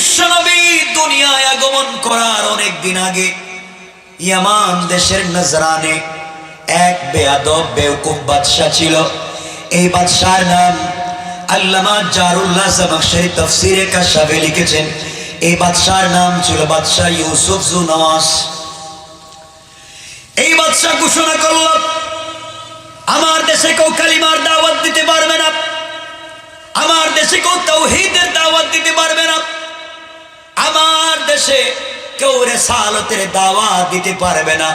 বিশ্বনবী দুনিয়ায় আগমন করার অনেক দিন আগে ইয়ামান দেশের নজরানে এক বেয়াদব বেওকুফ বাদশা ছিল। এই বাদশার নাম আল্লামা জারুল্লাহ জামাখশরী তাফসীরে কাশাফে লিখেছেন, এই বাদশার নাম ছিল বাদশা ইউসুফ জুনাওয়াস। এই বাদশা ঘোষণা করল, আমার দেশে কেউ কালিমার দাওয়াত দিতে পারবে না, আমার দেশে কেউ তাওহীদের দাওয়াত দিতে পারবে না, আমার দেশে কেউ রিসালাতের দাওয়াত দিতে পারবে না,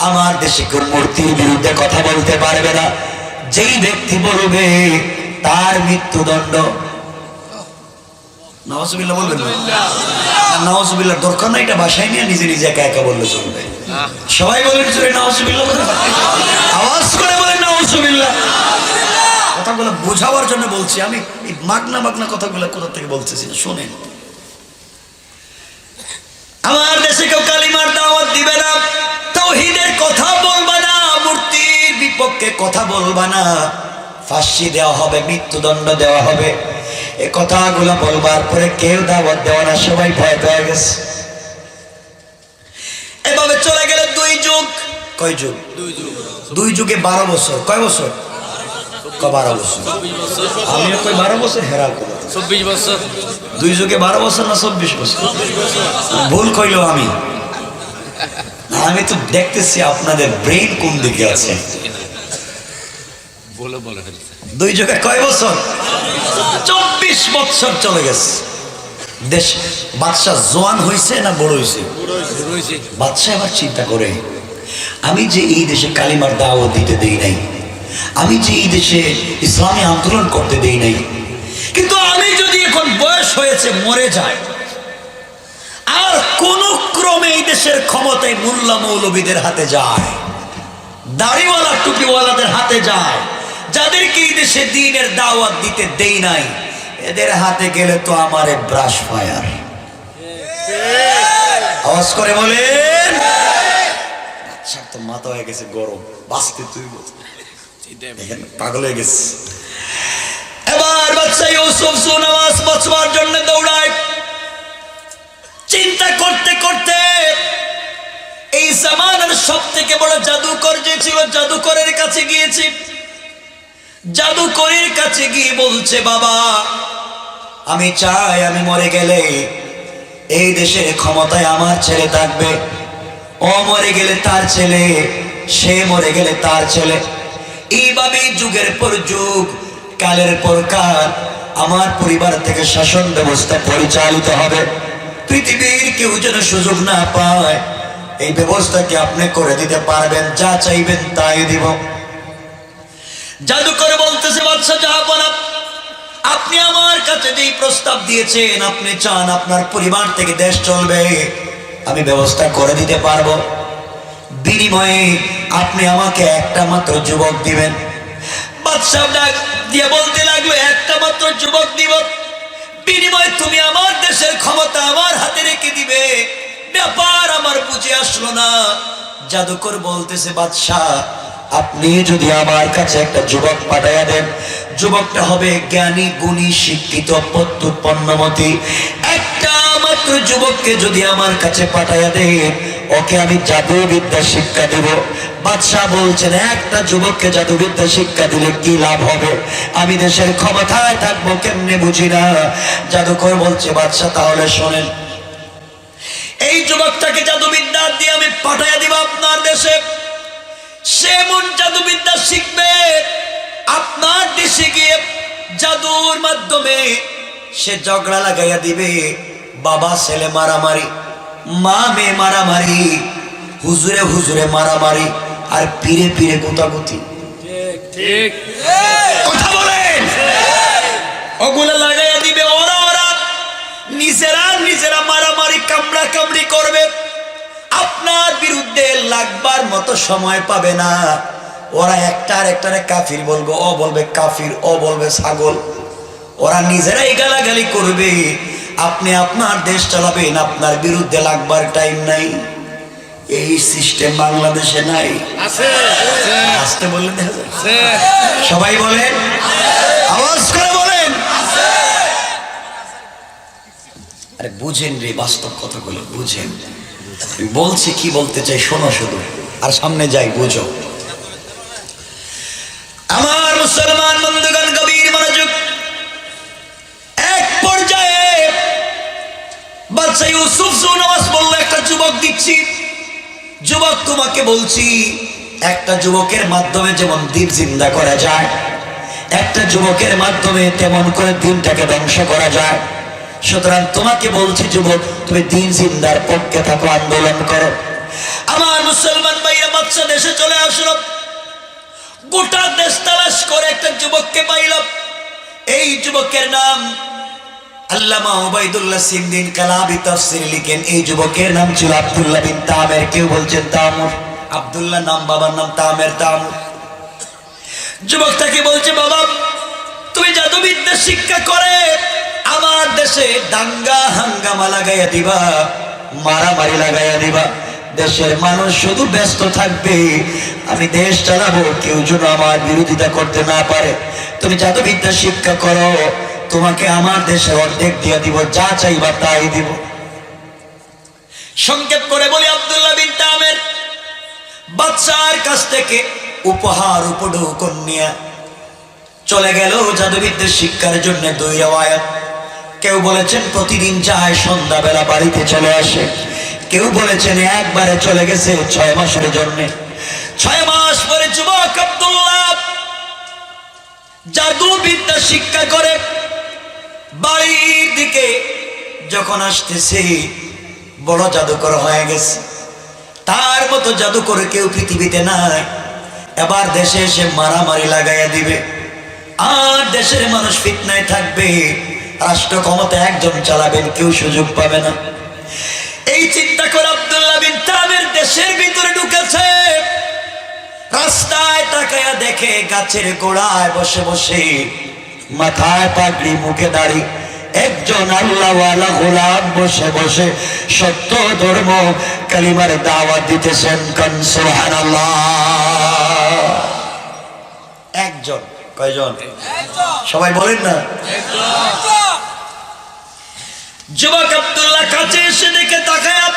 আমার দেশে কেউ মূর্তির বিরুদ্ধে কথা বলতে পারবে না। যেই ব্যক্তি বলবে তার মৃত্যুদণ্ড। নাউজুবিল্লাহ বলবেন না? নাউজুবিল্লাহ দরকার নাই, এটা বাসায় নিয়ে নিজে নিজে একা একা বললে চলবে। সবাই বলেন জোরে নাউজুবিল্লাহ, আওয়াজ করে বলেন নাউজুবিল্লাহ। কথাগুলো বোঝাবার জন্য বলছি আমি, এই মাগনা মাগনা কথাগুলো কোথা থেকে বলতেছি শোনেন। আমার দেশে কেউ কালিমার দাওয়াত দিবে না, তাওহীদের কথা বলবা না, মূর্তির বিপক্ষে কথা বলবা না, ফাঁসি দেওয়া হবে, মৃত্যুদণ্ড দেওয়া হবে। এই কথাগুলো বলবার পরে কেউ দাওয়াত দেওয়া না, সবাই ভয় পেয়ে গেছে। এভাবে চলে গেল 2 যুগ। কয় যুগ? 2 যুগে 12 বছর। কয় বছর? 12 বছর। আমিও কই 12 বছর, হেরা 24 বছর। 2 যুগে 12 বছর না 24 বছর? ভুল কইলো আমি। আমি তো দেখতেছি আপনাদের ব্রেন কোন দিকে আছে। 2 যুগে কয় বছর? 24 বছর চলে গেছে। দেশ বাদশা জোয়ান হয়েছে না বড় হয়েছে? বাদশা এবার চিন্তা করে, আমি যে এই দেশে কালিমার দাওয়াত দিতে দেই নাই, আমি যে এই দেশে ইসলামী আন্দোলন করতে দেই নাই, কিন্তু আমি যদি এখন বয়স হয়েছে মরে যাই, আর কোন ক্রমে এই দেশের ক্ষমতায় মোল্লা মৌলবীদের হাতে যায়, দাড়িওয়ালা টুপিওয়ালাদের হাতে যায়, যাদেরকে এই দেশে দ্বীনের দাওয়াত দিতে দেই নাই, এদের হাতে গেলে তো আমারে ব্রাশ ফায়ার। আওয়াজ করে বলেন। আচ্ছা, তো মাথা হয়ে গেছে গরম, বাঁচতে তুই পাগল হয়ে গেছে। এবার বাদশা ইউসুফ জুনাওয়াস বাঁচবার জন্য দৌড়ায়। চিন্তা করতে করতে এই জামানার সব থেকে বড় জাদুকর যে ছিল, জাদুকরের কাছে গিয়েছি। জাদুকরের কাছে গিয়ে বলছে, বাবা আমি চাই আমি মরে গেলে এই দেশের ক্ষমতায় আমার ছেলে থাকবে, ও মরে গেলে তার ছেলে, সে মরে গেলে তার ছেলে, এইভাবে যুগের পর যুগ, কালের পর কাল আমার পরিবার থেকে শাসন ব্যবস্থা পরিচালিত হবে, পৃথিবীর কেউ যেন সুযোগ না পায়, এই ব্যবস্থাকে আপনি করে দিতে পারবেন, যা চাইবেন তাই দিব। জাদুকর বলতেছে, বাদশা জাহাপনা, আপনি আমার কাছে যেই প্রস্তাব দিয়েছেন, আপনি চান আপনার পরিবার থেকে দেশ চলবে, আমি ব্যবস্থা করে দিতে পারবো। বিনিময়ে আপনি আমাকে একটা মাত্র যুবক দিবেন। বাদশা ডাক দিয়ে বলতে লাগলো, একটা মাত্র যুবক দিব, বিনিময়ে তুমি আমার দেশের ক্ষমতা আমার হাতে রেখে দিবে। ব্যাপার আমার বুঝে আসলো না। জাদুকর বলতেছে, বাদশা আপনি যদি আমার কাছে একটা যুবক পাঠাইয়া দেন, যুবকটা হবে জ্ঞানী, গুণী, শিক্ষিত, পণ্যমতি, একটা মাত্র যুবককে যদি আমার কাছে পাঠাইয়া দেন, ওকে আমি জাদুবিদ্যা শিক্ষা দেব। বাদশা বলছেন, একটা যুবককে জাদুবিদ্যা শিক্ষা দিলে কি লাভ হবে? আমি দেশের ক্ষমতায় থাকবো কেমনে বুঝি না। জাদুকর বলছে, বাদশা তাহলে শোনেন, এই যুবকটাকে জাদুবিদ্যা দিয়ে আমি পাঠাইয়া দিব আপনার দেশে, সে এমন জাদুবিদ্যা শিখবে, আপনার দেশে গিয়ে জাদুর মাধ্যমে সে ঝগড়া লাগাইয়া দিবে, বাবা ছেলে মারামারি, মা মেয়ে মারামারি, হুজুরে হুজুরে মারামারি, আর পীরে পীরে গুতাগুতি। ঠিক কথা বলেন। ওগুলো লাগাইয়া দিবে, ওরা নিজেরা মারামারি কামড়া কামড়ি করবে, আপনার বিরুদ্ধে লাগবার মতো সময় পাবে না। ওরা একটারে কাফির বলবে, ও বলবে কাফির, ও বলবে ছাগল, ওরা নিজেরাই গালাগালি করবে, আপনি আপনার দেশ চালাবেন, আপনার বিরুদ্ধে লাগবার টাইম নাই। এই সিস্টেম বাংলাদেশে নাই। আসতে বললে দেখা যায়। সবাই বলেন, আওয়াজ করে বলেন। আরে বুঝেন রে, বাস্তব কথাগুলো বুঝেন। বলছি কি বলতে চাই শোনো শুধু, আর সামনে যাই বুঝো। আমার মুসলমান বন্ধুগণ গভীর মনোযোগ। এক পর্যায়ে বাদশা ইউসুফ নামাজ বলল, একটা যুবক দিচ্ছি, যুবক তোমাকে বলছি, একটা যুবকের মাধ্যমে যেমন দিন জিন্দা করা যায়, একটা যুবকের মাধ্যমে তেমন করে দিনটাকে ধ্বংস করা যায়। সুতরাং তোমাকে বলছি যুবক, তুমি দিন জিন্দার পক্ষে থাকো, আন্দোলন করো। আমার মুসলমান ভাইরা বাদশা দেশে চলে আসলো, গোটা দেশ তালাশ করে একটা যুবককে পাইল। এই যুবকের নাম আল্লামা উবাইদুল্লাহ সিদ্দিন কালাবি তাফসীর লিখেন, এই যুবকের নাম ছিল আব্দুল্লাহ বিন তামের, কেউ বলছেন তামুর। আব্দুল্লাহ নাম, বাবার নাম তামের, তামুর। যুবকটাকে বলছে, বাবা তুমি জাদুবিদ্যা শিক্ষা করে আমার দেশে দাঙ্গা হাঙ্গামা লাগাইয়া দিবা, মারামারি লাগাইয়া দিবা, দেশের মানুষ শুধু ব্যস্ত থাকবে, আমি দেশ চালাবো, কেউ যেন আমার বিরোধিতা করতে না পারে। তুমি জাদুবিদ্যা শিক্ষা করো, তোমাকে আমার দেশে অর্ধেক দিয়ে দিব, যা চাইবা তাই দিব। সংক্ষেপ করে বলি, আব্দুল্লাহ বিন তামের বাদশার কাছ থেকে উপহার উপঢৌকন নিয়ে চলে গেল জাদুবিদ্যা শিক্ষার জন্য 2 রিওয়ায়াত। কেউ বলেছেন প্রতিদিন যায়, সন্ধ্যাবেলা বাড়িতে চলে আসে। কেউ বলেছেন একবারে চলে গেছে 6 মাসের জন্য। 6 মাস পরে যুবক আব্দুল্লাহ জাদুবিদ্যা শিক্ষা করে বাড়ির দিকে যখন আসতেছে, বড় জাদুকর হয়ে গেছে। তার মতো জাদুকর কেউ পৃথিবীতে নাই। এবার দেশে এসে মারামারি লাগাইয়া দিবে, আর দেশের মানুষ ফিতনায় থাকবে, রাষ্ট্র ক্ষমতা একজন চালাবেন, কেউ সুযোগ পাবে না। এই চিন্তা করে আব্দুল্লাহ বিন তামের দেশের ভিতরে ঢুকেছে। রাস্তায় তাকায়া দেখে গাছের গোড়ায় বসে বসে, মাথায় পাগড়ি, মুখে দাড়ি, একজন আল্লাহওয়ালা গোলাম বসে বসে সত্য ধর্ম কালিমার দাওয়াত দিতেছেন। কান সুবহানাল্লাহ। একজন, কয়জন? সবাই বলেন না। যুবক আব্দুল্লাহ কাছে এসে দেখে তাকায়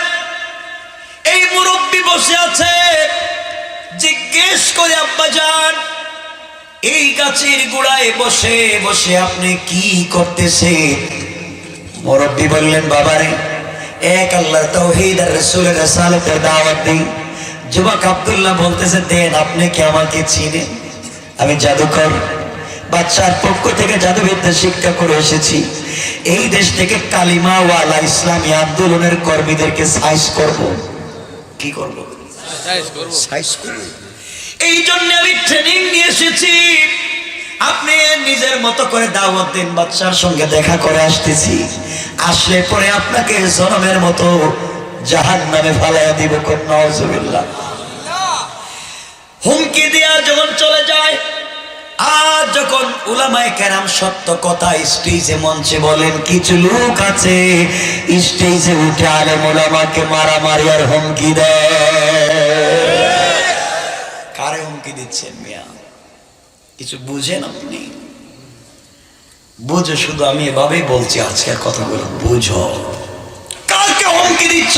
এই মুরব্বী বসে আছে। জিজ্ঞেস করে, আব্বা জান এই গাছের গোড়ায় বসে বসে আপনি কি করতেছে? মুরব্বী বললেন, বাবারে এক আল্লাহর তাওহীদ আর রাসূলের রিসালাতের দাওয়াত দিই। যুবক আব্দুল্লাহ বলতেছে, দেন আপনি কি আমাকে চিনেন? আমি জাদুকর, বাদশার পক্ষ থেকে জাদুবিদ্যা শিক্ষা করে এসেছি। এই দেশ থেকে কালিমাওয়ালা ইসলামী আন্দোলনের কর্মীদেরকে সাইজ করব। কি করব? সাইজ করব। এই জন্য আমি ট্রেনিং নিয়ে এসেছি। আপনি নিজের মতো করে দাওয়াত দিন, বাদশার সঙ্গে দেখা করে আসতেছি। আসলে পরে আপনাকে জনমের মতো জাহান্নামে ফালাইয়া দিব। নাউজুবিল্লাহ। হুমকি দেয়া যখন চলে যায়, আর যখন উলামায়ে কেরাম সত্য কথা স্টেজে মঞ্চে বলেন, কিছু লোক আছে স্টেজে উঠে আলেম উলামাকে মারামারি আর হুমকি দেয়। কারে হুমকি দিচ্ছেন মিয়া? কিছু বুঝেন আপনি? বুঝো, শুধু আমি এভাবেই বলছি আজকের কথাগুলো বুঝো। কাকে হুমকি দিচ্ছ?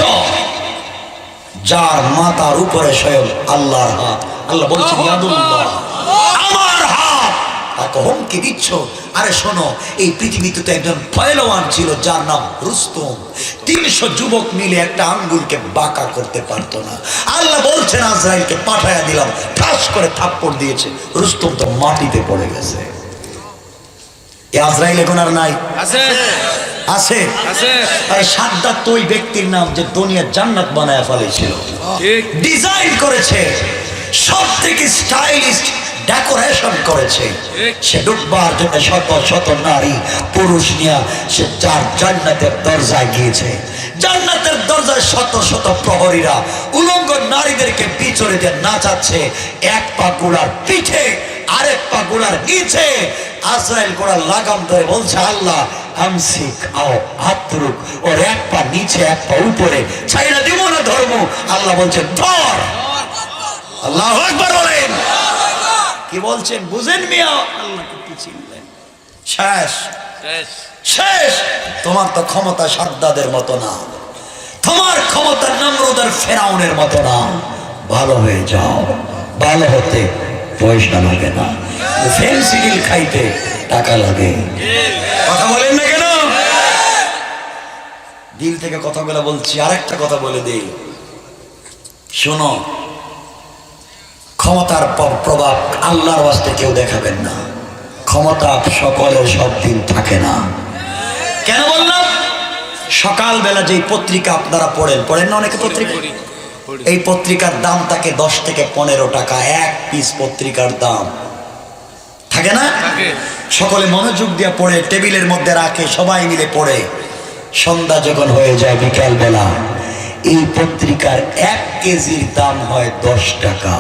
যার মাথার উপরে স্বয়ং আল্লাহর হাত। আল্লাহ বলছেন, ইয়াদুল্লাহ, আমার হাত, তাকে হুমকি দিচ্ছ। আরে শোনো, এই পৃথিবীতে তো একজন পয়লওয়ান ছিল যার নাম রুস্তম। 300 যুবক মিলে একটা আঙ্গুলকে বাঁকা করতে পারতো না। আল্লাহ বলছেন, আজরাইলকে পাঠায়া দিলাম, ঠাস করে থাপ্পড় দিয়েছে, রুস্তম তো মাটিতে পড়ে গেছে। এই আজরাইল এখন আর নাই? আছে, আছে, আছে। আরে সাদ্দাত তো ওই ব্যক্তির নাম যে দুনিয়া জান্নাত বানায়া ফেলেছিল, ডিজাইন করেছে, সব থেকে স্টাইলিস্ট ডেকোরেশন করেছে। সে ডুববার জন্য শত শত নারী পুরুষ নিয়ে সে জান্নাতের দরজায় গিয়েছে। জান্নাতের দরজায় শত শত প্রহরীরা উলঙ্গ নারীদেরকে পিছনে দিয়ে নাচাচ্ছে। এক পা গোড়ার পিঠে, আরেক পা গোড়ার নিচে। আজরাইল গোড়ার লাগাম ধরে বলছে, আল্লাহ আমসিক আও আতরুক, ওর এক পা নিচে এক পা উপরে, ছাইরা দিব না ধর্ম। আল্লাহ বলছেন, ধর। আল্লাহু আকবার বলেন। কি বলছেন বুঝেন মিয়া? আল্লাহকে কি চিনলেন? শেষ। শেষ। তোমার তো ক্ষমতা সাদ্দাদের মতো না, তোমার ক্ষমতা নমরুদ আর ফেরাউনের মতো না। ভালো হয়ে যাও, ভালো হতে পয়সা লাগে না, ফেন্সিডিল খাইতে টাকা লাগে। কথা বলেন না কেন? দিল থেকে কথাগুলো বলছি। আরেকটা কথা বলে দেই, শোনো, ক্ষমতার প্রভাব আল্লাহর ওয়াস্তে কেউ দেখাবেন না। ক্ষমতা সকলের সব দিন থাকে না। কেন বললাম? সকালবেলা যেই পত্রিকা আপনারা পড়েন না অনেকে পত্রিকা, এই পত্রিকার দাম থাকে 10 থেকে 15 টাকা, এক পিস পত্রিকার দাম থাকে না? সকলে মনোযোগ দিয়ে পড়ে, টেবিলের মধ্যে রাখে, সবাই মিলে পড়ে। সন্ধ্যা যখন হয়ে যায় বিকাল বেলা, এই পত্রিকার 1 কেজির দাম হয় 10 টাকা।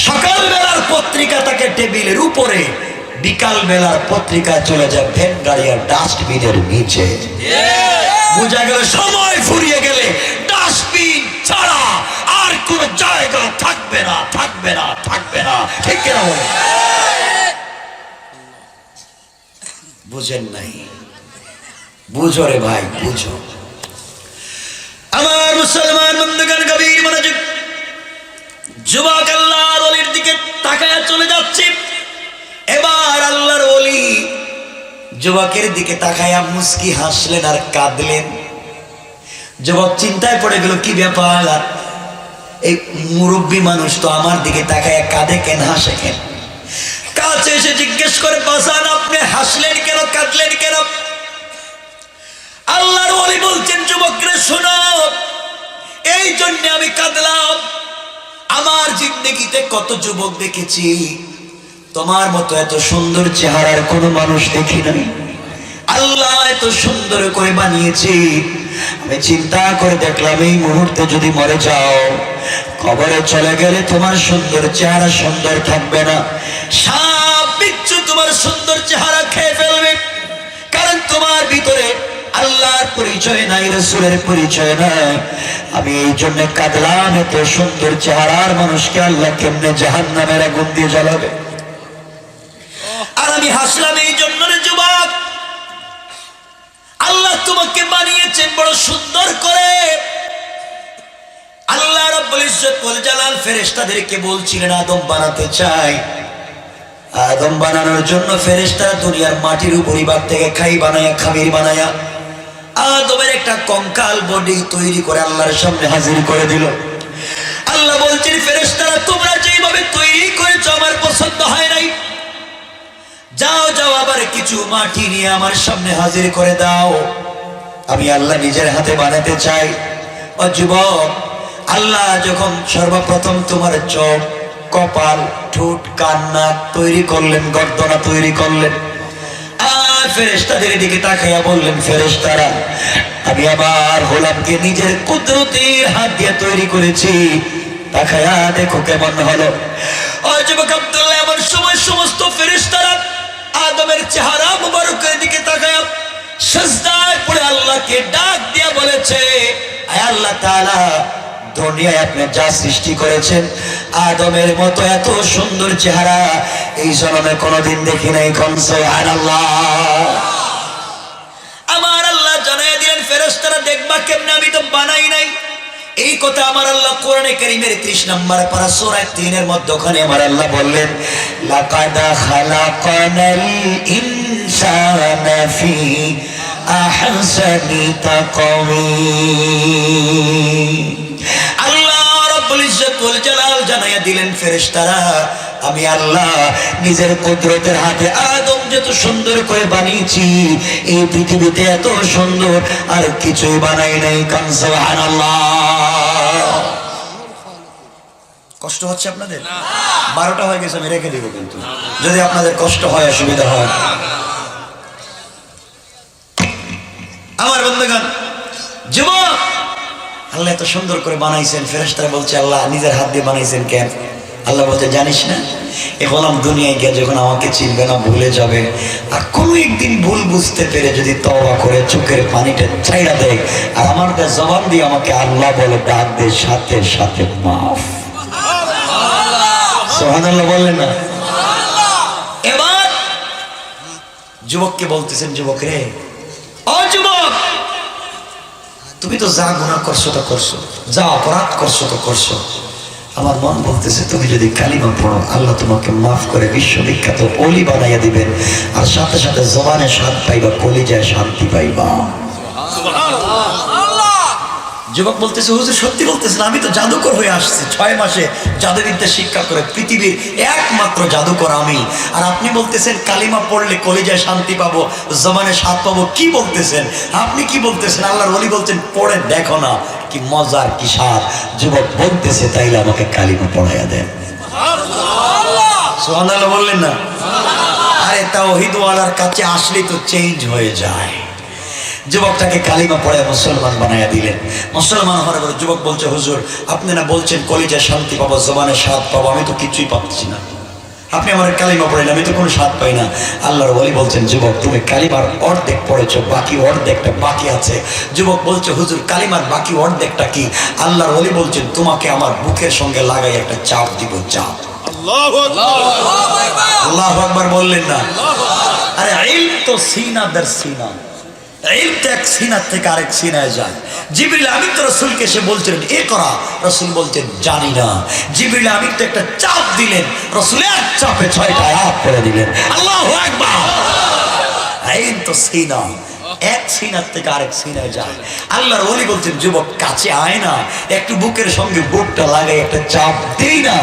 সকাল বেলার পত্রিকা থাকে টেবিলের উপরে, বিকাল বেলার পত্রিকা চলে যায় ভ্যান গাড়ি আর ডাস্টবিনের নিচে। বোঝা গেল সময় ফুরিয়ে গেলে ডাস্টবিন ছাড়া আর কোন জায়গা থাকবে না, থাকবে না, থাকবে না। ঠিক কিনা বলে? বুঝেন নাই? বুঝো রে ভাই, বুঝো। আমার মুসলমান বন্ধুগণ, গভীর মনোযোগ। যুবক আল্লাহর ওলির দিকে তাকায় চলে যাচ্ছে। এবার আল্লাহর ওলি যুবকের দিকে তাকায়া মুস্কি হাসলেন আর কাঁদলেন। যুবক চিন্তায় পড়ে গেল, কি ব্যাপার, এই মুরব্বী মানুষ তো আমার দিকে তাকায়া কাঁদে কেন, হাসে কেন? কাছে এসে জিজ্ঞেস করে, বাসান আপনি হাসলেন কেন, কাঁদলেন কেন? আল্লাহর ওলি বলছেন, যুবকরে শোনো, এই জন্য আমি কাঁদলাম। আমার জিন্দেগিতে কত যুবক দেখেছি, তোমার মতো এত সুন্দর চেহারার কোনো মানুষ দেখি নাই। আল্লাহ এত সুন্দর করে বানিয়েছি। আমি চিন্তা করে দেখলাম, এই মুহূর্তে যদি মরে যাও, কবরে চলে গেলে তোমার সুন্দর চেহারা সুন্দর থাকবে না। সাপ বিচ্ছু তোমার সুন্দর চেহারা খেয়ে ফেলবে, কারণ তোমার ভিতরে আল্লাহর পরিচয় নাই, রাসূলের পরিচয় নাই। আমি এই জন্য কাঁদলাম, এত সুন্দর চেহারার মানুষকে আল্লাহ কেমনে জাহান্নামের আগুন দিয়ে জ্বালাবে। আর আমি হাসলাম এই জন্য, রে যুবক, আল্লাহ তোমাকে বানিয়েছেন বড় সুন্দর করে। আল্লাহ রাব্বুল ইজ্জত ওয়াল জালাল ফেরেশতাদেরকে বলছিলেন, আদম বানাতে চাই। আদম বানানোর জন্য ফেরেশতারা দুনিয়ার মাটির উপরিভাগ থেকে খামির বানায়া আদমের একটা কঙ্কাল বডি তৈরি করে আল্লাহর সামনে হাজির করে দিল। আল্লাহ বলছেন, ফেরেশতারা তোমরা যেভাবে তৈরি করেছো আমার পছন্দ হয় নাই, যাও যাও আবার কিছু মাটি নিয়ে আমার সামনে হাজির করে দাও, আমি আল্লাহ নিজের হাতে বানাতে চাই। ও যুবক, আল্লাহ যখন সর্বপ্রথম তোমার চোখ, কপাল, ঠোঁট, কান, নাক তৈরি করলেন, গর্দনা তৈরি করলেন, আর ফেরেশতাদের দিকে তাকাইয়া বললেন, ফেরেশতারা আমি আবার গোলামকে নিজের কুদরতের হাত দিয়ে তৈরি করেছি, তাকাইয়া দেখো কেমন হলো। ও যুবক আব্দুল্লাহ, এমন সময় সমস্ত ফেরেশতারা আদমের চেহারা মুবারকের দিকে তাকায়া সিজদায় পড়ে আল্লাহকে ডাক দিয়া বলেছে, আয় আল্লাহ তাআলা, দুনিয়ায় আপনি যা সৃষ্টি করেছেন আদমের মতো এত সুন্দর চেহারা এই জন্মে কোনোদিন দেখি নাই। সুবহানাল্লাহ। আমার আল্লাহ জানাইয়া দিলেন, ফেরেশতারা দেখবা কেমনে, আমি তো বানাই নাই। এই কথা আমার আল্লাহ কোরআনে কারীমের 30 নম্বর পারা সূরা 3 এর মধ্যে ওখানে আমার আল্লাহ বললেন, লাকাদ খালাকানাল ইনসানা ফি আহসানি তাকওয়িম। আল্লাহ রাব্বুল ইজ্জত ওয়াল জালাল জানাইয়া দিলেন, ফেরেশতারা আমি আল্লাহ নিজের কুদরতের হাতে আদম যত সুন্দর করে বানিয়েছি, এই পৃথিবীতে এত সুন্দর আর কিছুই বানাই নাই। সুবহানাল্লাহ। কষ্ট হচ্ছে আপনাদের? 12টা হয়ে গেছে, আমি রেখে দিব কিন্তু, যদি আপনাদের কষ্ট হয়, অসুবিধা হয়। আমার বন্ধুগণ, যুবক, আল্লাহ এত সুন্দর করে বানাইছেন। ফেরেশতারা বলছে, আল্লাহ নিজের হাত দিয়ে বানাইছেন কেন? আল্লাহ বলছে, জানিস না, এ গোলাম দুনিয়ায় গিয়ে যখন আমাকে চিনবে না, ভুলে যাবে, আর কোনো একদিন ভুল বুঝতে পেরে যদি তওবা করে চোখের পানিটা ছাইড়া দেয় আর আমার কাছে জবান দিয়ে আমাকে আল্লাহ বলে ডাক দে, সাথে সাথে মাফ। সুবহানাল্লাহ বললেন না? এবার যুবককে বলতেছেন, যুবক রে, ও যুবক, তুমি তো যা গুনাহ করছো তো করছো, যা অপরাধ করছো তো করছো, আমার মন বলতেছে তুমি যদি কালিমা পড়ো আল্লাহ তোমাকে মাফ করে বিশ্ববিখ্যাত ওলি বানাইয়া দিবেন, আর সাথে সাথে জবানে শান্তি পাইবা, কলিজায় শান্তি পাইবা। যুবক বলতেছে, হুজুর সত্যি বলতেছেন, আমি তো জাদুকর হয়ে আসছি, 6 মাসে জাদুবিদ্যা শিক্ষা করে পৃথিবীর একমাত্র জাদুকর আমি, আর আপনি বলতেছেন কালিমা পড়লে কলিজায় শান্তি পাবো, জবানে স্বাদ পাবো। কি বলতেছেন আপনি, কি বলতেছেন? আল্লাহর ওলি বলছেন পড়ে দেখো না কি মজার, কি স্বাদ। যুবক বলতেছে তাইলে আমাকে কালিমা পড়াইয়া দেন। সুবহানাল্লাহ বললেন না? আরে তাওহীদওয়ালার কাছে আসলেই তো চেঞ্জ হয়ে যায়। যুবকটাকে কালিমা পড়ে মুসলমান বানাইয়া দিলেন। মুসলমান হওয়ার পরে যুবক বলছে, হুজুর আপনি না বলছেন কলিজায় শান্তি পাবো, জবানে স্বাদ পাবো, আমি তো কিছুই পাচ্ছি না, আপনি আমার কালিমা পড়েন, আমি তো কোনো স্বাদ পাই না। আল্লাহর ওলি বলছেন, যুবক তুমি কালিমার অর্ধেক পড়েছো, বাকি অর্ধেকটা বাকি আছে। যুবক বলছে, হুজুর কালিমার বাকি অর্ধেকটা কি? আল্লাহর ওলি বলছেন, তোমাকে আমার বুকের সঙ্গে লাগাই একটা চাপ দিব, চাপ। আল্লাহু আকবার বললেন না? আরে ইলম তো সিনা দের সিনা, এক সিনা থেকে আরেক সিনায় যায়। জিবরিল আমিন তো রাসূলকে এসে বলছিলেন এ করা, রাসূল বলছেন জানি না। জিবরিল আমিন তো একটা চাপ দিলেন, রাসূল এক চাপে 6টা আয়াত পড়ে দিলেন। আল্লাহু আকবার। এই তো সিনা, এক সিনা থেকে আরেক সিনায় যায়। আল্লাহর ওলি বলছেন, যুবক কাছে আয় না, একটু বুকের সঙ্গে বুকটা লাগাই একটা চাপ দেই না,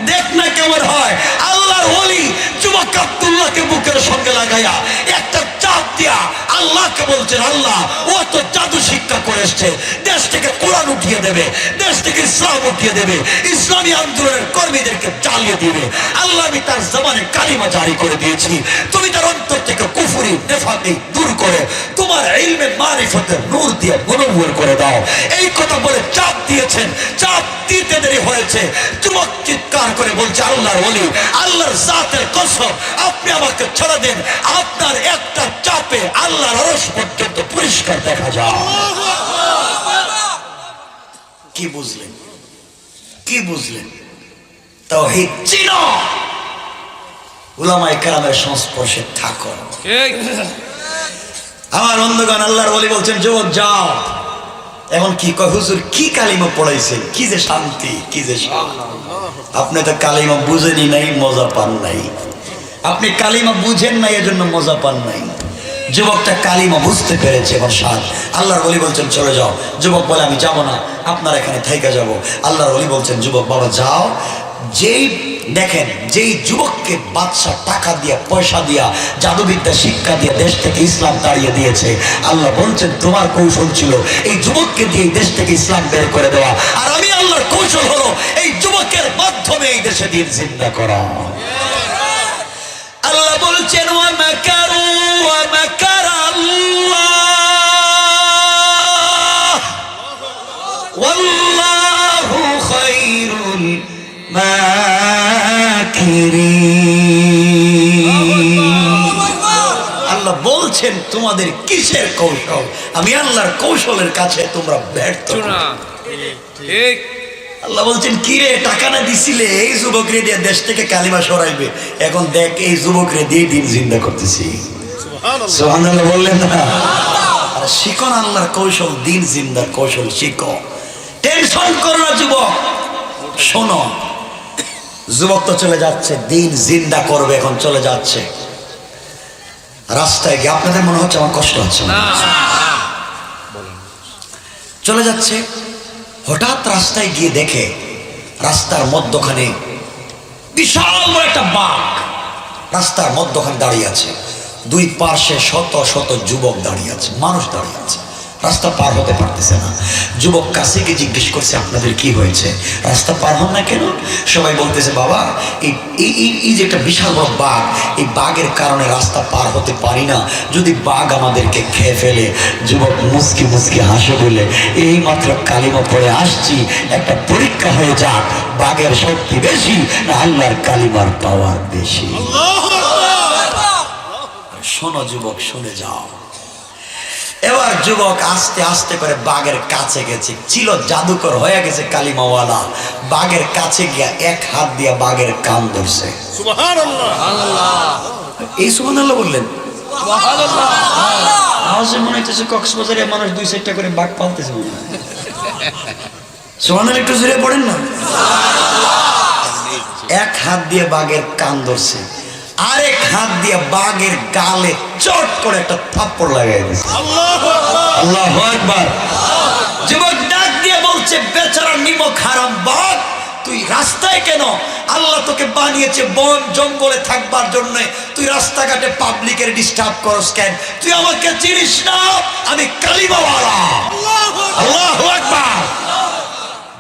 দেখ না কেমন হয়। আল্লাহর ওলি যুবক আব্দুল্লাহকে বুকের সঙ্গে লাগাইয়া একটা চাপ দিয়া আল্লাহকে বলছেন, আল্লাহ ও তো জাদু শিক্ষা করে এসছে, দেশ থেকে কোরআন উঠিয়ে দেবে, দেশ থেকে ইসলাম উঠিয়ে দেবে, ইসলামী আন্দোলনের কর্মীদেরকে জ্বালিয়ে দিবে। আল্লাহ আমি তার জবানে কালিমা জারি করে দিয়েছি, তুমি তার অন্তর থেকে কুফরি নেফাকি দূর করে তোমার ইলমে মারিফতের নূর দিয়ে মুনওয়্যর করে দাও। এই কথা বলে চাপ দিয়েছেন, চাপ দিতে দেরি হয়েছে। যুবক চিৎকার করে বলছে, আল্লাহর ওলি, আল্লাহর জাতের কসম আপনি আমাকে ছেড়ে দেন, আপনার একটা চাপে আল্লাহর আরশ পর্যন্ত পরিষ্কার দেখা যায়। কি বুঝলেন? কি বুঝলেন? তাওহীদ চিনো, উলামায়ে কেরামের সংস্পর্শে থাকো। ঠিক। আমার বন্ধুগণ, আল্লাহর ওলি বলছেন, যুবক যাও। এখন কি কয়, হুজুর কি কালিমা পড়াইছেন, কি যে শান্তি, কি যে আপনি তো কালিমা বুঝেনি নাই, মজা পান নাই। আপনি কালিমা বুঝেন নাই, এজন্য মজা পান নাই। যুবকটা কালিমা বুঝতে পেরেছে, এখন সাথ। আল্লাহর ওলি বলছেন চলে যাও। যুবক বলে আমি যাব না, আপনার এখানে থাইকা যাব। আল্লাহর ওলি বলছেন, যুবক বাবা যাও। যেই দেখেন, যেই যুবককে বাদশা টাকা দিয়া, পয়সা দিয়া, জাদুবিদ্যা শিক্ষা দিয়ে দেশ থেকে ইসলাম তাড়িয়ে দিয়েছে, আল্লাহ বলছেন তোমার কৌশল ছিল এই যুবককে দিয়ে দেশ থেকে ইসলাম বের করে দেওয়া, আর আমি আল্লাহর কৌশল হলো এই যুবকের মাধ্যমে এই দেশে দিন জিন্দা করা। আল্লাহ বলছেন, ওয়া মাকারু ওয়া মাকারা আল্লাহ ওয়াল্লাহু খায়রুল আল্লাহ বলছেন তোমাদের কিসের কৌশল? আমি আল্লাহর কৌশলের কাছে তোমরা ব্যর্থ। ঠিক। আল্লাহ বলছেন, কি রে টাকা না দিছিলে এই যুবক রে দিয়ে দেশ থেকে কালিমা সরাইবে, এখন দেখ এই যুবক রে দিয়ে দিন জিন্দা করতেছি। সুবহানাল্লাহ বললেন না? আর শিখো না আল্লাহর কৌশল, দিন জিন্দার কৌশল শিখো। টেনশন করো না যুবক, শোনো। যুবক তো চলে যাচ্ছে, দিন জিন্দা করবে, এখন চলে যাচ্ছে রাস্তায় গিয়ে। আপনাদের মনে হচ্ছে আমার কষ্ট হচ্ছে না? চলে যাচ্ছে, হঠাৎ রাস্তায় গিয়ে দেখে রাস্তার মধ্যখানে বিশাল বড় একটা বাঘ রাস্তার মধ্যখানে দাঁড়িয়ে আছে। দুই পার্শ্বে শত শত যুবক দাঁড়িয়ে আছে, মানুষ দাঁড়িয়ে আছে, রাস্তা পার হতে পারতেছে না। যুবক কাছে গিয়ে জিজ্ঞেস করছে, আপনাদের কি হয়েছে, রাস্তা পার হন না কেন? সবাই বলতেছে, বাবা এই যে একটা বিশাল বড় বাঘ, এই বাঘের কারণে রাস্তা পার হতে পারি না, যদি বাঘ আমাদেরকে খেয়ে ফেলে। যুবক মুচকি মুচকি হাসে বলে, এই মাত্র কালিমা পড়ে আসছি, একটা পরীক্ষা হয়ে যাক, বাঘের শক্তি বেশি না আল্লাহর কালিমার পাওয়ার বেশি। শোনো যুবক, শুনে যাও। এবার যুবক আস্তে আস্তে করে বাঘের কাছে গেছে, ছিল জাদুকর হয়ে গেছে কালিমাওয়ালা। বাঘের কাছে গিয়া এক হাত দিয়া বাঘের কান ধরছে। সুবহানাল্লাহ। এই সুবহানাল্লাহ বললেন, আওয়াজে মনে হচ্ছে কক্সবাজারের মানুষ 2-4টা করে বাঘ পালতেছে মনে হয়। সুবহানাল্লাহ, একটু জোরে পড়েন না। এক হাত দিয়ে বাঘের কান ধরছে, আরেক হাত দিয়ে বাঘের গালে চট করে একটা থাপ্পড় লাগাই দিয়েছে। আল্লাহু আকবার। যুবক ডাক দিয়ে বলছে, বেচারা নিমক হারাম বাঘ, তুই রাস্তায় কেন? আল্লাহ তোকে বানিয়েছে বন জঙ্গলে থাকবার জন্য, তুই রাস্তাঘাটে পাবলিকের ডিস্টার্ব করস কেন? তুই আমাকে চিনিস না? আমি কালিমাওয়ালা। আল্লাহু আকবার।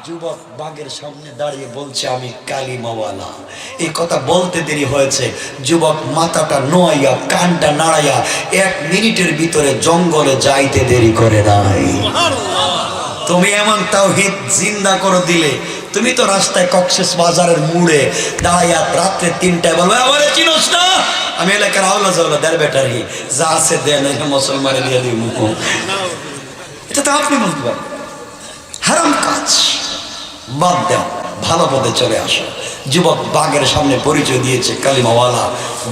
যুবক বাঘের সামনে দাঁড়িয়ে বলছে, আমি কালিমাওয়ালা। এই কথা বলতে দেরি হয়েছে, যুবক মাথাটা নোয়াইয়া কানটা নাড়াইয়া 1 মিনিটের ভিতরে জঙ্গলে যাইতে দেরি করে নাই। তুমি এমন তাওহীদ জিন্দা করে দিলে, তুমি তো রাস্তায় কক্সেস বাজারের মোড়ে দাঁড়াইয়া রাত্রে 3টায় বলবে, আমারে চিনোস না? আমি এলাকার আওলা জাওলা দেড় ব্যাটারি যা আছে দেন, মুসলমানে দিয়ে দিব। এটা তো আপনি বলতে পারেন। হারাম কাজ বাদ দাও, ভালো পথে চলে আসো। যুবক বাঘের সামনে পরিচয় দিয়েছে কালিমাওয়ালা।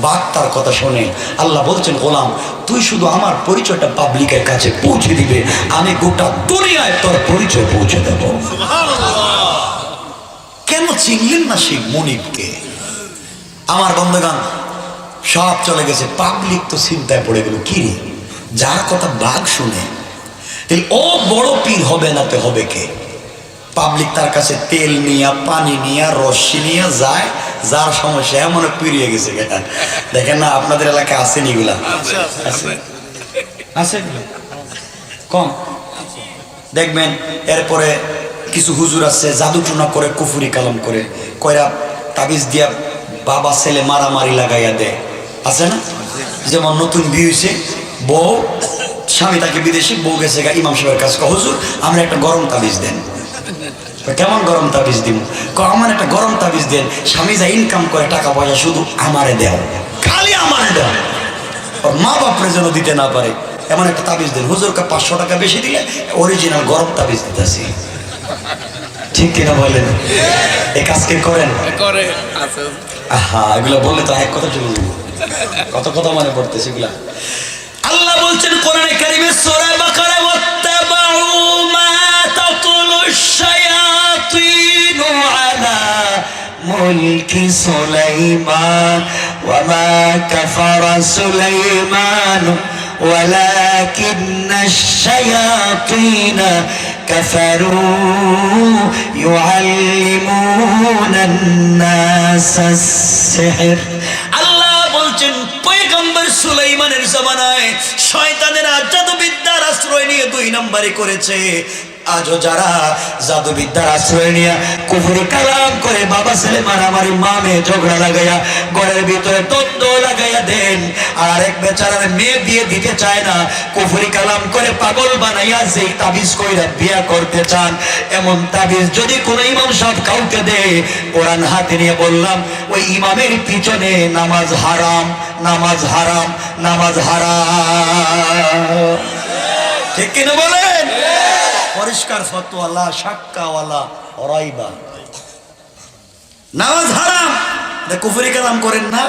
বাঘ তার কথা শোনে। আল্লাহ বলছেন, গোলাম তুই শুধু আমার পরিচয়টা পাবলিকের কাছে পৌঁছে দিবে, আমি গোটা দুনিয়ায় তোর পরিচয় পৌঁছে দেব। কেন চিনলেন না সেই মনিবকে? আমার বন্ধুগণ, সব চলে গেছে, পাবলিক তো চিন্তায় পড়ে গেল, কি রে যার কথা বাঘ শুনে ও বড় পীর হবে না তো হবে কে? পাবলিক তার কাছে তেল নিয়া পানি নিয়া রশ্মি নিয়ে যায়, যার সমস্যা এমন পিরিয়ে গেছে। দেখেন না আপনাদের এলাকায় আসেন এগুলা? আছে কম দেখবেন। এরপরে কিছু হুজুর আছে জাদু টুনা করে, কুফুরি কালাম করে, কয়রা তাবিজ দিয়া বাবা ছেলে মারামারি লাগাইয়া দেয়, আছে না? যেমন নতুন বিয়ে হয়েছে, বউ স্বামী তাকে বিদেশে, বউ গেছে ইমাম সাহেবের কাছে, হুজুর আমরা একটা গরম তাবিজ দেন। কেমন গরম তাবিজ দিব? আমার একটা গরম তাবিজ দেন, স্বামী যা ইনকাম করে টাকা পয়সা শুধু আমারে দেও, খালি আমারে দেও, ওর মা বাপরে যেন দিতে না পারে, এমন একটা তাবিজ দেন। হুজুরকে 500 টাকা বেশি দিলে অরিজিনাল গরম তাবিজ দিতেছি। ঠিক কিনা বলেন? এই কাজ কে করেন? আহা, এগুলো বললে তো এক কথা চলে যাবে, কত কথা মনে পড়তেছে এগুলা। আল্লাহ বলছেন কোরআনে কারীমে সূরা বাকারা, ওয়াত্তাবাউ মা তাতুলুশ শায়াতিনু আলা মুলকি সুলাইমান ওয়া মা কাফারা সুলাইমান ওয়ালাকিন্নাশ শায়াতিনা কাফারু ইউআল্লিমুনান নাসাস সিহর। আল্লাহ বলছেন পয়গম্বর সুলাইমানের জামানায় শয়তানেরা জাদুবিদ্যার আশ্রয় নিয়ে 2 নম্বরই করেছে। আজও যারা জাদুবিদ্যার আশ্রয় নিয়ে কুফরি কালাম করে, বাবা ছেলে মারামারি, মা মেয়ে ঝগড়া লাগাইয়া ঘরের ভিতরে দ্বন্দ্ব লাগাইয়া দেন, আর এক বেচারার মেয়ে বিয়ে দিতে চায় না, কুফরি কালাম করে পাগল বানাইয়া যেই তাবিজ কইরা বিয়া করতে চান, এমন তাবিজ যদি কোনো ইমাম সাহেব কাউকে দেয়, কোরআন হাতে নিয়ে বললাম ওই ইমামের পিছনে নামাজ হারাম, নামাজ হারাম, নামাজ হারাম। ঠিক কিনা বলেন? পরিষ্কার ফতোয়ালা, সাক্কাওয়ালা, রাইবা, নামাজ হারাম। কুফরি কালাম করেন না।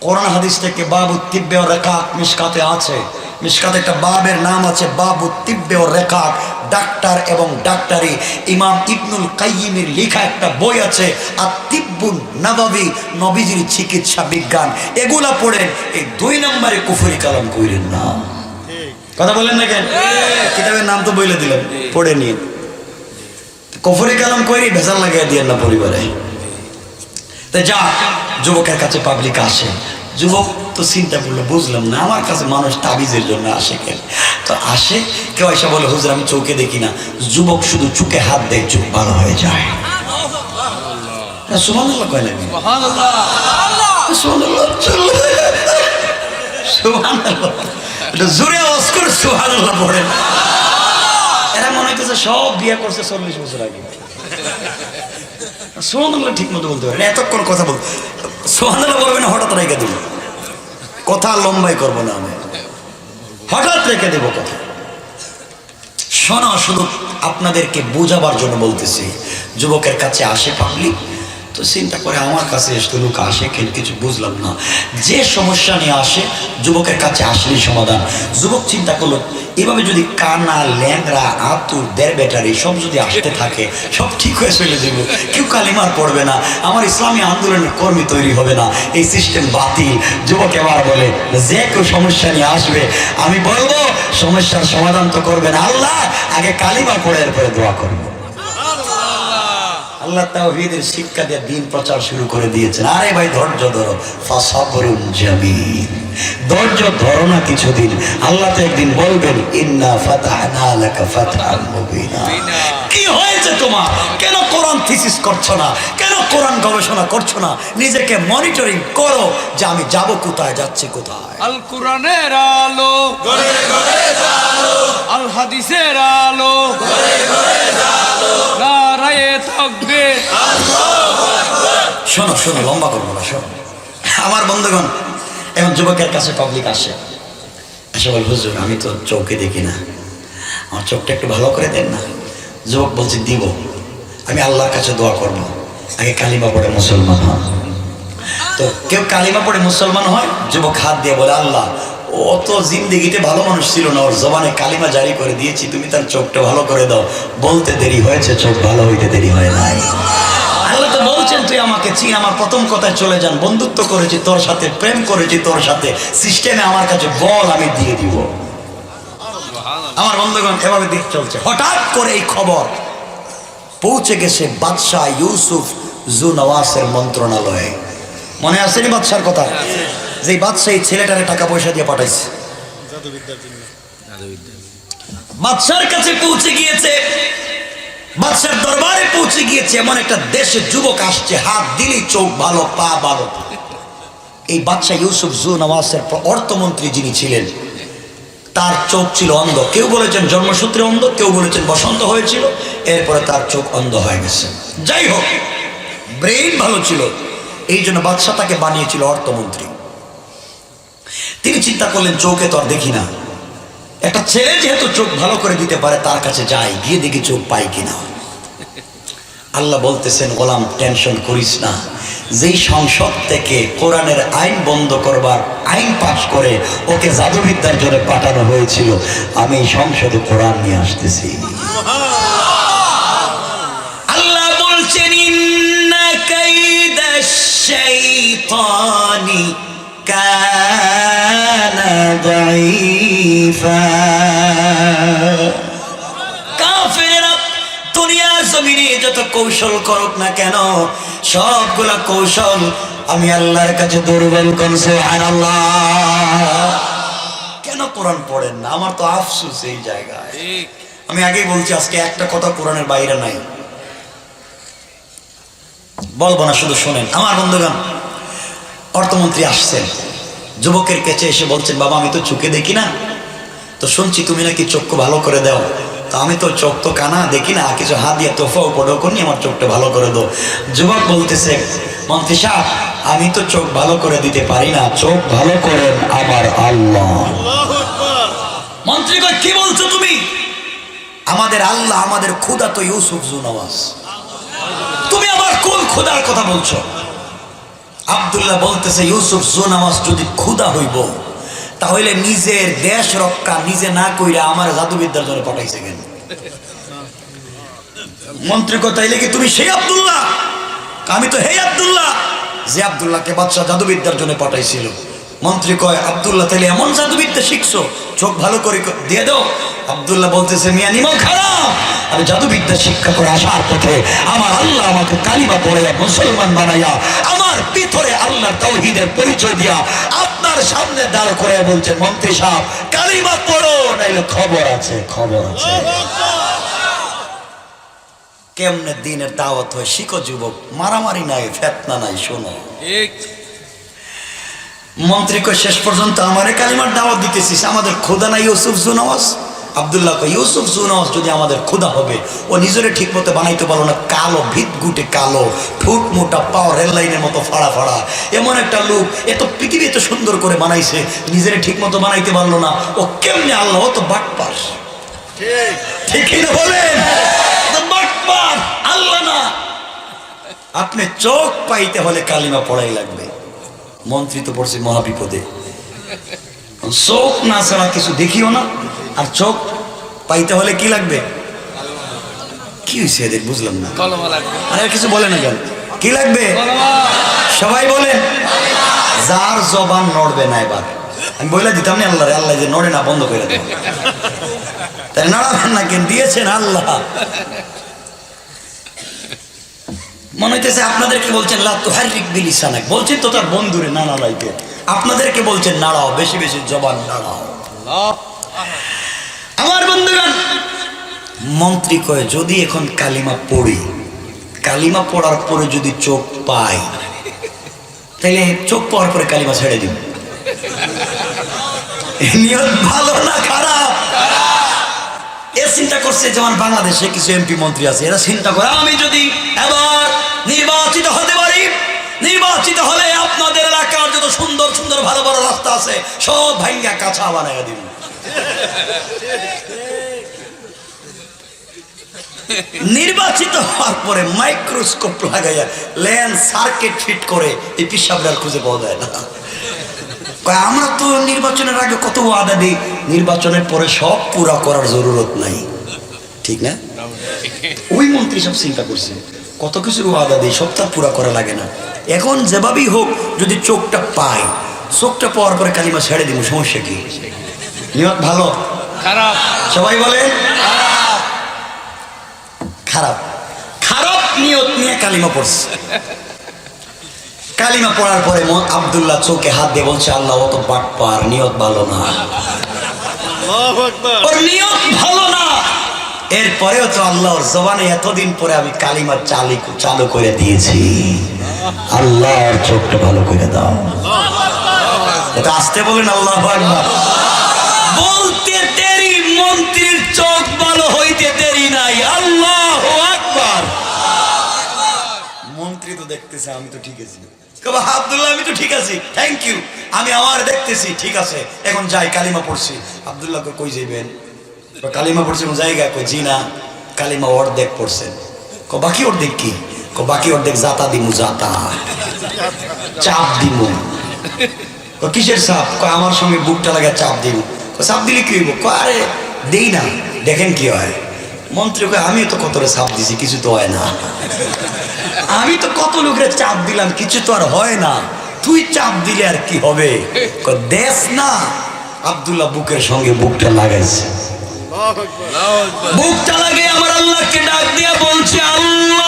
কোরআন হাদিস থেকে বাবু তিব্বে ও রেকাত মিশকাতে আছে, মিশকাতে একটা বাবের নাম আছে বাবু তিব্বে ও রেকাত, ডাক্তার এবং ডাক্তারি। ইমাম ইবনুল কাইয়িমের লেখা একটা বই আছে আত-তিব্বুন নাবাবী, নবীজির চিকিৎসা বিজ্ঞান। এগুলা পড়েন, এই 2 নম্বরে কুফরি কালাম কইরেন না। কথা বলেন না কেন? কিতাবের নাম তো বলে দিলাম, পড়ে নিন। কুফরি কালাম কইরি ভেজাল লাগাই দিয়েন না পরিবারে। তাই যা যুবকের কাছে পাবলিক আসে, যুবক তো চিন্তা করলো, বুঝলাম না আমার কাছে মানুষ তাবিজের জন্য আসে কেন? তো আসে, কেউ এসে বলে হুজুর আমি চোখে দেখি না, যুবক শুধু চোখে হাত দেয়, চোখ ভালো হয়ে যায়। সুবহানাল্লাহ কয় না? সুবহানাল্লাহ, সুবহানাল্লাহ, এটা জোরে আওয়াজ করে সুবহানাল্লাহ পড়েন। এরা মনে হইতেছে সব বিয়ে করছে 40 বছর আগে। সুবহানাল্লাহ ঠিক মতো বলতে পারেন, এতক্ষণ কথা বল, সুবহানাল্লাহ বলবেন হঠাৎ রেখে দেব কথা, লম্বাই করবো না আমি, হঠাৎ রেখে দেব কথা। শোনো, শুধু আপনাদেরকে বোঝাবার জন্য বলতেছি। যুবকের কাছে আসে পাবলিক, তো তো চিন্তা করে আমার কাছে এসে লোক আসে কিছু বুঝলাম না, যে সমস্যা নিয়ে আসে যুবকের কাছে আসলেই সমাধান। যুবক চিন্তা করলো এভাবে যদি কানা ল্যাংরা আতুর দেড় ব্যাটারি সব যদি আসতে থাকে সব ঠিক হয়ে চলে যাব, কেউ কালিমার পড়বে না, আমার ইসলামী আন্দোলনের কর্মী তৈরি হবে না, এই সিস্টেম বাতিল। যুবক এবার বলে যে কেউ সমস্যা নিয়ে আসবে আমি বলবো সমস্যার সমাধান তো করবেন আল্লাহ, আগে কালিমা পড়ে এরপরে দোয়া করবো। আল্লাহ তাওহীদের শিক্ষা দিয়ে দিন প্রচার শুরু করে দিয়েছেন। আরে ভাই ধৈর্য ধরো, ফাসাবরুন জামিল, ধৈর্য ধরো না কিছুদিন, আল্লাহ তো একদিন বলবেন ইন্না ফাতাহনা লাকা ফাতহান মুবিনা। কি হয়েছে তোমার? কেন কোরআন থিসিস করছো না? কেন কোরআন গবেষণা করছো না? নিজেকে মনিটরিং করো যে আমি যাব কোথায়, যাচ্ছি কোথায়। আল কোরআনের আলো ঘরে ঘরে জ্বালো, আল হাদিসের আলো ঘরে ঘরে জ্বালো, নারায়ে তাকবীর আল্লাহু আকবার। শোনো শোনো, লম্বা করবো না, শোনো আমার বন্ধুগণ। এখন যুবকের কাছে পাবলিক আসে, এসে বল হুজুর আমি তো চোখে দেখি না, আমার চোখটা একটু ভালো করে দেন না। যুবক বলছে দিব, আমি আল্লাহর কাছে দোয়া করবো, আগে কালিমা পড়ে মুসলমান হন। তো কেউ কালিমা পড়ে মুসলমান হয়, যুবক হাত দিয়ে বলে আল্লাহ ও তো জিন্দেগিতে ভালো মানুষ ছিল না, ওর জবানে কালিমা জারি করে দিয়েছি, তুমি তার চোখটা ভালো করে দাও। বলতে দেরি হয়েছে, চোখ ভালো হইতে দেরি হয় নাই। আল্লাহ তো বলছেন তুই আমাকে চিন, আমার প্রথম কথায় চলে যান, বন্ধুত্ব করেছি তোর সাথে, প্রেম করেছি তোর সাথে, সিস্টেমে আমার কাছে বল আমি দিয়ে দিব। আমার বন্ধুগণ এভাবে দিক চলছে। হঠাৎ করে এই খবর পৌঁছে গেছে বাদশাহ ইউসুফ জুনওয়াসের মন্ত্রণালয়ে। মনে আসেনি বাদশার কথা? যে বাদশাহ এই ছেলেটারে টাকা পয়সা দিয়ে পাঠাইছে বাদশার কাছে পৌঁছে গিয়েছে, বাদশার দরবারে পৌঁছে গিয়েছে। এমন একটা দেশে যুবক আসছে, হাত দিলেই চোখ ভালো পা ভালো। এই বাদশাহ ইউসুফ জুনওয়াসের অর্থমন্ত্রী যিনি ছিলেন, তার চোখ ছিল অন্ধ। কেউ বলেছেন জন্মসূত্রে অন্ধ, কেউ বলেছেন বসন্ত হয়েছিল, এরপরে তার চোখ অন্ধ হয়ে গেছে। যাই হোক, ব্রেইন ভালো ছিল, এই জন্য বাদশাহ তাকে বানিয়েছিল অর্থমন্ত্রী। তিনি চিন্তা করলেন চোখে তো আর দেখি না, একটা ছেলে যেহেতু চোখ ভালো করে দিতে পারে তার কাছে যাই, গিয়ে দেখি চোখ পাই কিনা। আল্লাহ বলতেছেন গোলাম টেনশন করিস না, যেই সংসদ থেকে কোরআনের আইন বন্ধ করবার আইন পাশ করে ওকে জাদুবিদ্যার জন্য পাঠানো হয়েছিল, আমি এই সংসদে কোরআন নিয়ে আসতেছি। আল্লাহ বলছেন ইন্না কাইদাশ শাইতানি কানা দাঈফা। কাফেররা দুনিয়ার জমিনে যত কৌশল করুক না কেন, সবগুলা কৌশল আমি আল্লাহর কাছে দুর্বল করছি। সুবহানাল্লাহ। কেন কোরআন পড়েন না? আমার তো আফসোস এই জায়গায়। আমি আগেই বলছি আজকে একটা কথা কোরআনের বাইরে নাই, বলবো না, শুধু শোনেন। আমার বন্ধুগণ, অর্থমন্ত্রী আসছেন, যুবকের কাছে এসে বলছেন বাবা আমি তো চোখে দেখি না, তো শুনছি তুমি নাকি চক্ষু ভালো করে দাও, তো আমি তো চোখ তো কানা দেখি না, কিছু হাত দিয়ে তোফা উপরে করি আমার চোখটা ভালো করে দাও। যুবক বলতেছে মন্ত্রী সাহেব আমি তো চোখ ভালো করে দিতে পারি না, চোখ ভালো করেন আমার আল্লাহ। মন্ত্রী কয় কি বলছো তুমি? আমাদের আল্লাহ, আমাদের খোদা তো ইউসুফ জুনওয়াস, তুমি আবার কোন খোদার কথা বলছো? আব্দুল্লাহ বলতেছে ইউসুফ জুনওয়াস যদি খোদা হইব তাহলে নিজের দেশ রক্ষা নিজে না কইরা আমার জাদুবিদ্যার জন্য পাঠাইছে কেন? মন্ত্রী কথাইলে কি তুমি সেই আব্দুল্লাহ? আমি তো হে আব্দুল্লাহ, যে আব্দুল্লাহকে বাদশাহ জাদুবিদ্যার জন্য পাঠাইছিল। মন্ত্রী কয় আব্দুল্লাহ তাহলে এমন জাদুবিদ্যা শিখছো, চোখ ভালো করে দিয়ে দাও। আব্দুল্লাহ বলতেছে মিয়া নিমক খারাপ, আমি জাদুবিদ্যা শিক্ষা করে আসার পথে আমার আল্লাহ আমাকে কালিমা পড়ে মুসলমান বানাইয়া আমার ভিতরে আল্লাহর তাওহীদের পরিচয় দিয়া আপনার সামনে দাঁড় করে বলছেন মন্ত্রী সাহেব কালিমা পড়ো, নাইলে খবর আছে, খবর আছে। কেমনে দিনের দাওয়াত হয় শিখো যুবক, মারামারি নাই, ফেতনা নাই। শোনো মন্ত্রী কয় শেষ পর্যন্ত আমারে কালিমার দাওয়াত দিতেছিস, আমাদের খোদা নাই ইউসুফ জুনওয়াস? আব্দুল্লাহ কয় ইউসুফ জুনওয়াস যদি আমাদের খোদা হবে, ও নিজেরে ঠিক মতো বানাইতে পারলো না, কালো ভিত গুটে কালো, ঠোঁট মোটা, পাও রেল লাইনের মতো ফাড়া ফাড়া, এমন একটা লোক এত পৃথিবী এত সুন্দর করে বানাইছে, নিজেরে ঠিক মতো বানাইতে পারলো না, ও কেমনে আল্লাহ? ও তো বাটপার, ঠিক না বলেন? বাটপার, আল্লাহ না। আপনি চোখ পাইতে হলে কালিমা পড়াই লাগবে। মন্ত্রী তো পড়ছে মহাবিপদে, চোখ না ছাড়া কিছু দেখিও না, আর চোখ পাইতে হলে কি লাগবে? কি হয়েছে এদের বুঝলাম না। কলমা লাগবে। আরে কিছু বলে না কেন? কি লাগবে সবাই বলেন? যার জবান নড়বে না, এবার আমি বলে দিতাম না আল্লাহ, আল্লাহ যে নড়ে না বন্ধ করে দেব, তাই নড়াবেন না কেন? দিয়েছেন আল্লাহ। মনে হইতেছে আপনাদেরকে বলছেন লা তুহাররিক বিলিসানাক, বলছেন তো তার বন্ধুরে না নাড়াইতে, আপনাদেরকে বলছেন নাড়াও, বেশি বেশি জবান নাড়াও। আমার বন্ধুগণ, মন্ত্রী কয় যদি এখন কালিমা পড়ি, কালিমা পড়ার পরে যদি চোখ পাই, তাহলে চোখ পাওয়ার পরে কালিমা ছেড়ে দিব। নিয়ত ভালো না খারাপ? এ চিন্তা করছে যেমন বাংলাদেশে কিছু এমপি মন্ত্রী আছে, এরা চিন্তা করে আমি যদি এবার নির্বাচিত হতে পারি, নির্বাচিত হলে আপনাদের এলাকার যত সুন্দর সুন্দর ভালো ভালো রাস্তা আছে সব ভাঙ্গা কাঁচা বানাইয়া দিব। নির্বাচিত হওয়ার পরে মাইক্রোস্কোপ লাগাইয়া লেন্স সার্কিট ফিট করে এই পিসাবটার খুঁজে পাওয়া যায় না। আমরা তো নির্বাচনের আগে কত ওয়াদা দিই, নির্বাচনের পরে সব পুরা করার জরুরত নাই, ঠিক না? ওই মন্ত্রী সব চিন্তা করছে কত কিছুর ওয়াদা দিই, সব তার পুরা করা লাগে না। এখন যেভাবেই হোক যদি চোখটা পাই, চোখটা পাওয়ার পরে কালিমা ছেড়ে দিব, সমস্যা কি? নিয়ত ভালো খারাপ? সবাই বলে খারাপ। খারাপ নিয়ত নিয়ে কালিমা পড়ছে। কালিমা পড়ার পরে আব্দুল্লাহ চোখে হাত দিয়ে বলছে আল্লাহ ও তো বাটপার, নিয়ত ভালো না, ওর নিয়ত ভালো না। এরপরেও তো আল্লাহর জবানে এতদিন পরে আমি কালিমা চালু করে দিয়েছি, আল্লাহর চোখটা ভালো করে দাও। এটা আসতে বলেন আল্লাহু আকবার। বলতে দেরি, মন্ত্রীর চোখ ভালো হইতে দেরি নাই। আল্লাহু আকবার। মন্ত্রী তো দেখতেছে আমি তো ঠিক আছি, আব্দুল্লাহ আমি তো ঠিক আছি, থ্যাংক ইউ, আমি আমার দেখতেছি ঠিক আছে, এখন যাই কালিমা পড়ছি। আব্দুল্লাহ কই যাইবেন? কালিমা পড়ছি কোন জায়গায়? কই জি না, কালিমা অর্ধেক পড়ছেন। বাকি অর্ধেক কি? বাকি অর্ধেক জাতা দিমু, জাতা চাপ দিমু। কিসের চাপ? আমার সঙ্গে বুকটা লাগে চাপ দিমু। চাপ দিলে কি হইব? আরে দেই না, দেখেন কি হয়। মন্ত্রী কয় আমি তো কত চাপ দিছি, কিছু তো হয় না। আমি তো কত লোকের চাপ দিলাম, কিছু তো আর হয় না, তুই চাপ দিলে আর কি হবে? দেশ না। আব্দুল্লাহ বুকের সঙ্গে বুকটা লাগাইছে, বুকটা লাগে আমার আল্লাহকে ডাক দিয়া বলছে আল্লাহ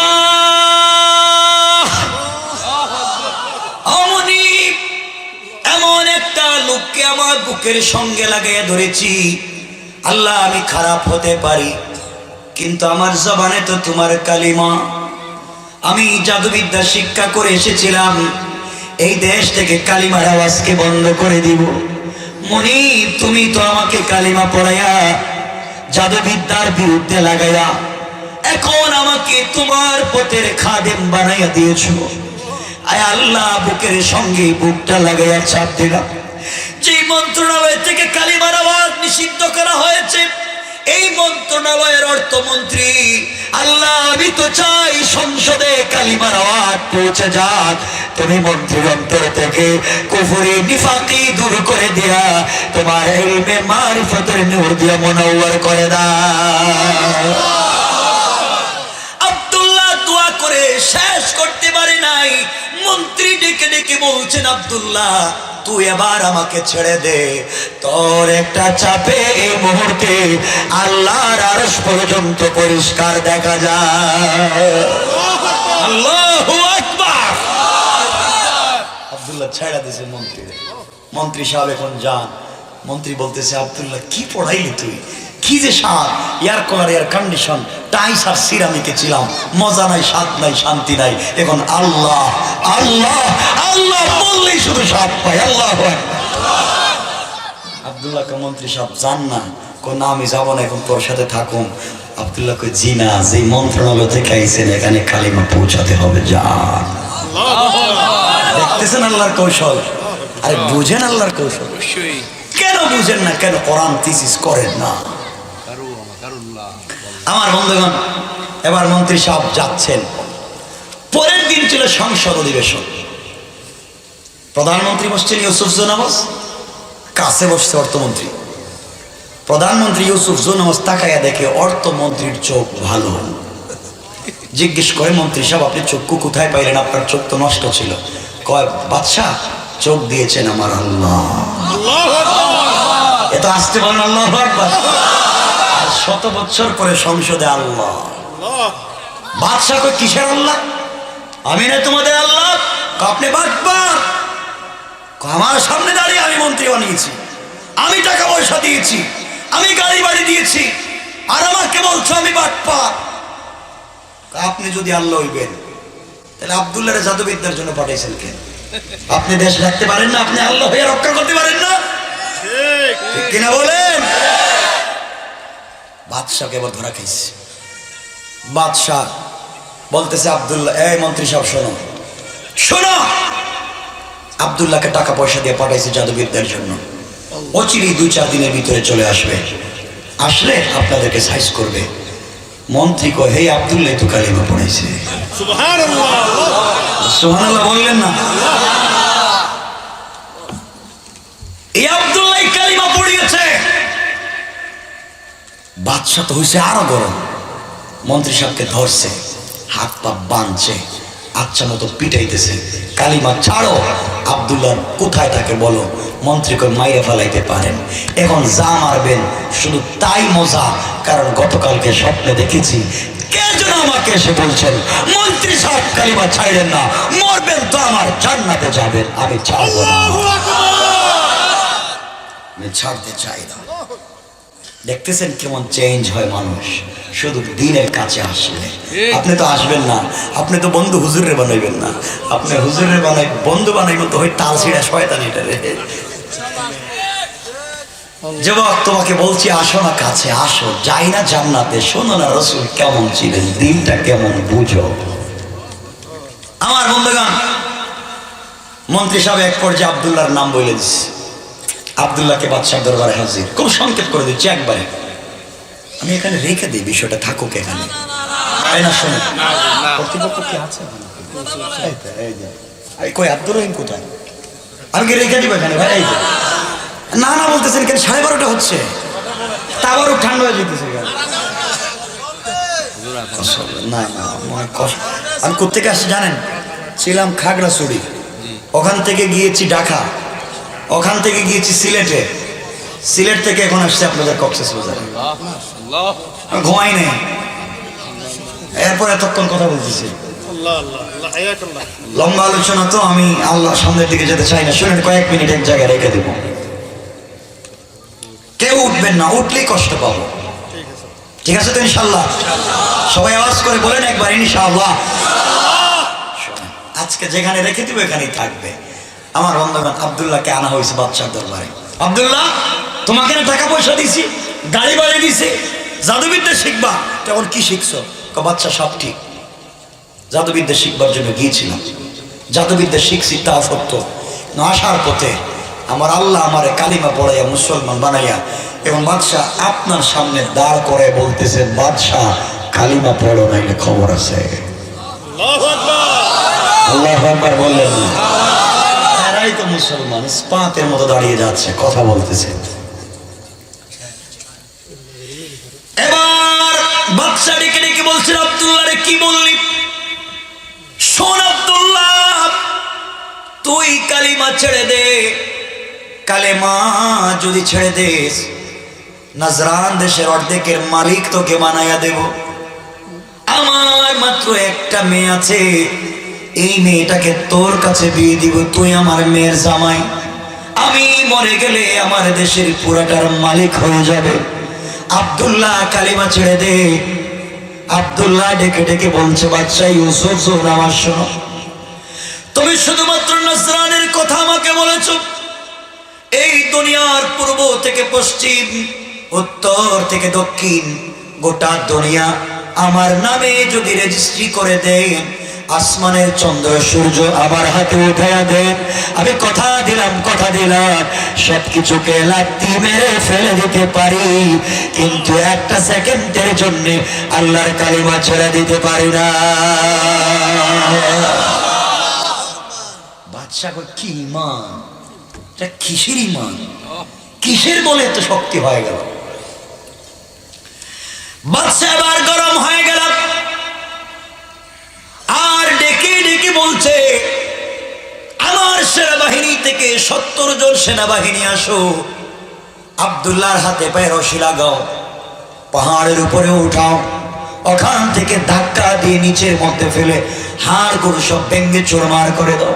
অমনি এমন একটা লোককে আমার বুকের সঙ্গে লাগাইয়া ধরেছি। আল্লাহ আমি খারাপ হতে পারি, কিন্তু আমার জবানে তো তোমার কালিমা। আমি জাদুবিদ্যা শিক্ষা করে এসেছিলাম, এই দেশ থেকে কালিমার আওয়াজকে বন্ধ করে দিব। মুনিব তুমি তো আমাকে কালিমা পড়াইয়া জাদুবিদ্যার বিরুদ্ধে লাগাইয়া এখন আমাকে তোমার পথের খাদেম বানাইয়া দিয়েছো। আয় আল্লাহ বুকের সঙ্গে বুকটা লাগাইয়া চাপ দিলাম। যে মন্ত্রণালয় থেকে কালিমার আওয়াজ নিষিদ্ধ করা হয়েছে, এই মন্ত্রণালয়ের অর্থমন্ত্রী আল্লাহ আমি তো চাই সংসদে কালিমার আওয়াজ পৌঁছে যাক। তুমি মন্ত্রীর অন্তর থেকে কুফরি নিফাকি দূর করে দিয়া তোমার ইলমে মারিফতের নূর দিয়ে মুনাওয়ার করে দাও। আব্দুল্লাহ দোয়া করে শেষ করতে পারে নাই, মন্ত্রী ডেকে ডেকে বলছেন আব্দুল্লাহ তুই এবার আমাকে ছেড়ে দে, তোর একটা চাপে এই মুহূর্তে আল্লাহর আরশ পর্যন্ত পরিষ্কার দেখা যায়। আল্লাহু আকবার। আব্দুল্লাহ ছেড়ে দিয়েছে মন্ত্রী। মন্ত্রী সাহেব এখন যান। মন্ত্রী বলতেছে আব্দুল্লাহ কি পড়াইলি তুই, কি যে স্বাদ, এয়ার কলার এয়ার কন্ডিশন, টাইস আর সিরামিকে ছিলাম, মজা নাই, স্বাদ নাই, শান্তি নাই। এখন আল্লাহ আল্লাহ আল্লাহ বললেই শুধু স্বাদ পাই। আল্লাহ আব্দুল্লাহকে মন্ত্রী সাহেব যান না, না আমি যাবো না, এখন তোর সাথে থাকুন। আব্দুল্লাহ কই জি না, যে মন্ত্রণালয় থেকে আইছেন এখানে কালিমা পৌঁছাতে হবে, যান। দেখতেছেন আল্লাহর কৌশল? আরে বুঝেন আল্লাহর কৌশল? কেন বুঝেন না? কেন কোরআন থিসিস করেন না? আমার বন্ধুগণ, এবার মন্ত্রী সাহেব যাচ্ছেন। পরের দিন ছিল সংসদ অধিবেশন। প্রধানমন্ত্রী বসছেন ইউসুফ জোনামস, কাছে বসছে অর্থমন্ত্রী। প্রধানমন্ত্রী ইউসুফ জোনামস তাকাইয়া দেখে অর্থমন্ত্রীর চোখ ভালো। জিজ্ঞেস করে, মন্ত্রী সাহেব আপনি চক্ষু কোথায় পাইলেন? আপনার চোখ তো নষ্ট ছিল। কয়, বাদশাহ চোখ দিয়েছেন আমার আল্লাহ। এত আসতে বলেন আল্লাহু আকবার। আর 100 বছর পরে সংসদে আল্লাহ। বাদশাহ কই, কিসের আল্লাহ? আমি না তোমাদের আল্লাহ? আপনি বাটপার। আমার সামনে দাঁড়িয়ে আমি মন্ত্রী বানিয়েছি, আমি টাকা পয়সা দিয়েছি, আমি গাড়ি বাড়ি দিয়েছি, আর আমাকে বলছো আমি বাটপার। আপনি যদি আল্লাহ হইবেন তাহলে আব্দুল্লাহর জাদুবিদ্যার জন্য পাঠাইছেন কেন? আপনি দেশ রাখতে পারেন না? আপনি আল্লাহ হয়ে রক্ষা করতে পারেন না? ঠিক কিনা বলেন? বাদশাকে এবার ধরা খাইছে। বাদশাহ বলতেছে, আব্দুল্লাহ, এই মন্ত্রী সাহেব শোনো শোনো, আব্দুল্লাহকে টাকা পয়সা দিয়ে পাঠাইছে জাদুবিদ্যার জন্য। অচিরেই 2-4 দিনের ভিতরে চলে আসবে, আসলে আপনাদেরকে সাইজ করবে। মন্ত্রী কয়, হে আব্দুল্লাহ তো কালিমা পড়াইছে। সুবহানাল্লাহ, সুবহানাল্লাহ বললেন না? এই আব্দুল্লাহ কালিমা পড়িয়েছে। বাদশা তো হইছে আরো গরম। মন্ত্রী সাহেবকে ধরছে, হাত পা বাঁধছে, আচ্ছা মতো পিটাইতেছে। কালিমা ছাড়ো। আব্দুল্লাহ কোথায় থাকে বলো? মন্ত্রী কই, মাইরে ফেলাইতে পারেন, এখন যা মারবেন শুধু তাই মজা, কারণ গতকালকে স্বপ্নে দেখেছি কে যেন আমাকে এসে বলছেন, মন্ত্রী সাহেব কালিমা ছাড়লেন না, মরবেন তো আমার জান্নাতে যাবেন, আমি ছাড়বো না, আমি ছাড়তে চাই না। দেখতেছেন কেমন চেঞ্জ হয় মানুষ শুধু দিনের কাছে আসলে। আপনি তো আসবেন না, আপনি তো বন্ধু হুজুরে বানাইবেন না, আপনি হুজুরে বানাই বন্ধু বানাইবেন তো ওই তাল ছিঁড়া শয়তানি রে। যুবক, তোমাকে বলছি আসো না কাছে, আসো, যাই না জান্নাতে, শোনো না রাসূল কেমন ছিলেন, দিনটা কেমন বুঝো। আমার বন্ধুগণ, মন্ত্রী সাহেব এক পর্যায়ে আব্দুল্লাহর নাম বলে দিচ্ছে। আব্দুল্লাহকে বাদশার দরবারে হাজির। কোন সংকেত করে দিচ্ছি একবারে, আমি এখানে রেখে দিই, বিষয়টা থাকুক এখানে। তাই না? শোনো, কর্তৃপক্ষ কি আছে? কই আব্দুর রহিম কোথায়? আমি কি রেখে দিব এখানে? ভাই এই যে না না বলতেছেন কেন? 12:30 হচ্ছে, তারপরও ঠান্ডা হয়ে যেতেছে। না না, মনে কষ্ট। আমি কোথেকে আসছি জানেন? ছিলাম খাগড়াছড়ি, ওখান থেকে গিয়েছি ঢাকা, ওখান থেকে গিয়েছি সিলেটে, সিলেট থেকে এখন আসছে আপনাদের কক্সবাজারে। ঘুমাই নেই, এরপর এতক্ষণ কথা বলতেছি। লম্বা আলোচনা তো, আমি আল্লাহ সামনের দিকে যেতে চাই না। শুনেন, কয়েক মিনিট এক জায়গায় রেখে দেব, কেউ উঠবেন না, উঠলেই কষ্ট পাবো। ঠিক আছে তো ইনশাল্লাহ? সবাই আওয়াজ করে বলেন একবার ইনশাআল্লাহ। আজকে যেখানে রেখে দিব এখানেই থাকবে। আমার বন্ধুগণ, আব্দুল্লাহকে আনা হয়েছে বাদশার দরবারে। আব্দুল্লাহ, তোমাকে না টাকা পয়সা দিছি, গাড়ি বাড়ি দিছি, জাদুবিদ্যা শিখবা, তখন কি শিখছো? বাদশা সব ঠিক, জাদুবিদ্যা শিখবার জন্য গিয়েছিলাম, জাদুবিদ্যা শিখছি তা সত্য। আসার পথে আমার আল্লাহ আমারে কালিমা পড়াইয়া মুসলমান বানাইয়া, এবং বাদশাহ আপনার সামনে দাঁড় করে বলতেছেন, বাদশাহ কালিমা পড়ো নাইলে খবর আছে। আল্লাহু আকবার বললেন না? তারাই তো মুসলমান, ইস্পাতের মতো দাঁড়িয়ে যাচ্ছে, কথা বলতেছে। এবার বাদশা ডেকে ডেকে বলছেন, আব্দুল্লাহ রে কি বললি? শোন আব্দুল্লাহ, তুই কালিমা ছেড়ে দে, কালেমা যদি ছেড়ে দেস, নাজরান দেশের অর্ধেকের মালিক তোকে বানাইয়া দেব। আমার মাত্র একটা মেয়ে আছে, এই মেয়েটাকে তোর কাছে বিয়ে দিব, তুই আমার মেয়ের জামাই। আমি মরে গেলে আমার দেশের পুরাটার মালিক হয়ে যাবে। আব্দুল্লাহ কালিমা ছেড়ে দে। আব্দুল্লাহ ডেকে ডেকে বলছে, বাদশা ইউসুফ আমার শোনো, তুমি শুধুমাত্র নাজরানের কথা আমাকে বলেছ, এই দুনিয়ার পূর্ব থেকে পশ্চিম, উত্তর থেকে দক্ষিণ, গোটা দুনিয়া আমার নামে যদি রেজিস্ট্রি করে দেন, আসমানের চন্দ্র সূর্য আমার হাতে উঠাইয়া দেন, আমি কথা দিলাম সবকিছুকে লাত্তি মেরে ফেলে দিতে পারি, কিন্তু একটা সেকেন্ডের জন্য আল্লাহর কালিমা ছেড়ে দিতে পারি না। বাদশাহ কি ইমান, এটা কিসের ইমান, কিসের বলে এত শক্তি হয়ে গেল? বাদশাহ এবার গরম হয়ে গেল, আর ডেকে ডেকে বলছে, আমার সেনাবাহিনী থেকে 70 জন সেনাবাহিনী আসো, আব্দুল্লাহর হাতে পায়ে রশি লাগাও, পাহাড়ের উপরে উঠাও, ওখান থেকে ধাক্কা দিয়ে নিচের মধ্যে ফেলে হাড়গুলো সব ভেঙে চুরমার করে দাও।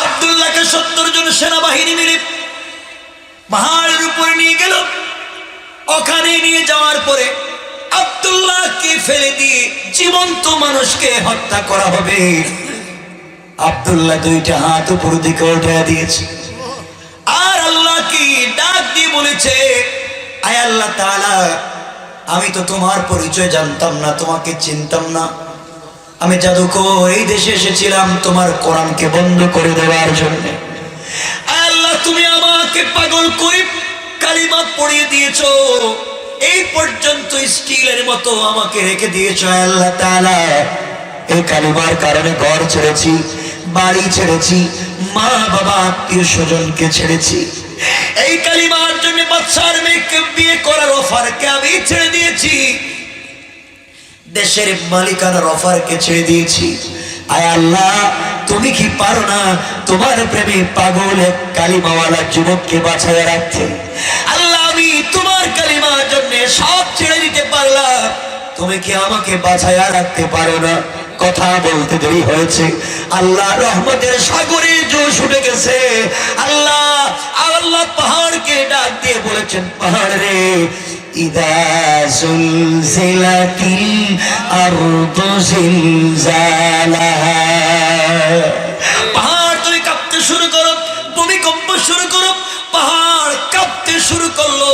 আব্দুল্লাহকে 70 জন সেনাবাহিনী মিলে পাহাড়ের উপরে নিয়ে গেল। ওখানে নিয়ে যাওয়ার পরে আব্দুল্লাহকে ফেলে দিয়ে জীবন্ত মানুষকে হত্যা করা হবে। আব্দুল্লাহ দুইটা হাত উপর দিকে উঠে দিয়েছে, আর আল্লাহকে ডাক দিয়ে বলেছে, আয় আল্লাহ তাআলা, আমি তো তোমার পরিচয় জানতাম না, তোমাকে চিনতাম না, আমি জাদুকর, এই দেশে এসেছিলাম তোমার কোরআনকে বন্ধ করে দেওয়ার জন্য। আয় আল্লাহ, তুমি আমাকে পাগল করে কালিমা পড়িয়ে দিয়েছো, এই পর্যন্ত স্টিলের মতো আমাকে রেখে দিয়েছো। আল্লাহ তাআলা, এই কালিমার কারণে ঘর ছেড়েছি, বাড়ি ছেড়েছি, মা বাবা আত্মীয় স্বজনকে ছেড়েছি, এই কালিমার জন্য বাদশার মেয়েকে বিয়ে করার অফারকে আমি ছেড়ে দিয়েছি, দেশের মালিকানার অফারকে ছেড়ে দিয়েছি। আয় আল্লাহ, তুমি কি পারো না তোমার প্রেমে পাগল এক কালিমাওয়ালা যুবককে বাঁচায় রাখতে? আল্লাহ, আমি তোমার কালিমার জন্য সব ছেড়ে দিতে পারলাম, তুমি কি আমাকে বাঁচায় রাখতে পারো না? কথা বলতে দেরি হয়েছে, আল্লাহ রহমতের সাগরে জোশ উঠে গেছে। আল্লাহ আল্লাহ পাহাড়কে ডাক দিয়ে বলেছেন, পাহাড় রে, ইদা জুলজিলাতিল আরদু জিলজালাহা, পাহাড় তুমি কাঁপতে শুরু করো, ভূমিকম্প শুরু করো। পাহাড় কাঁপতে শুরু করলো,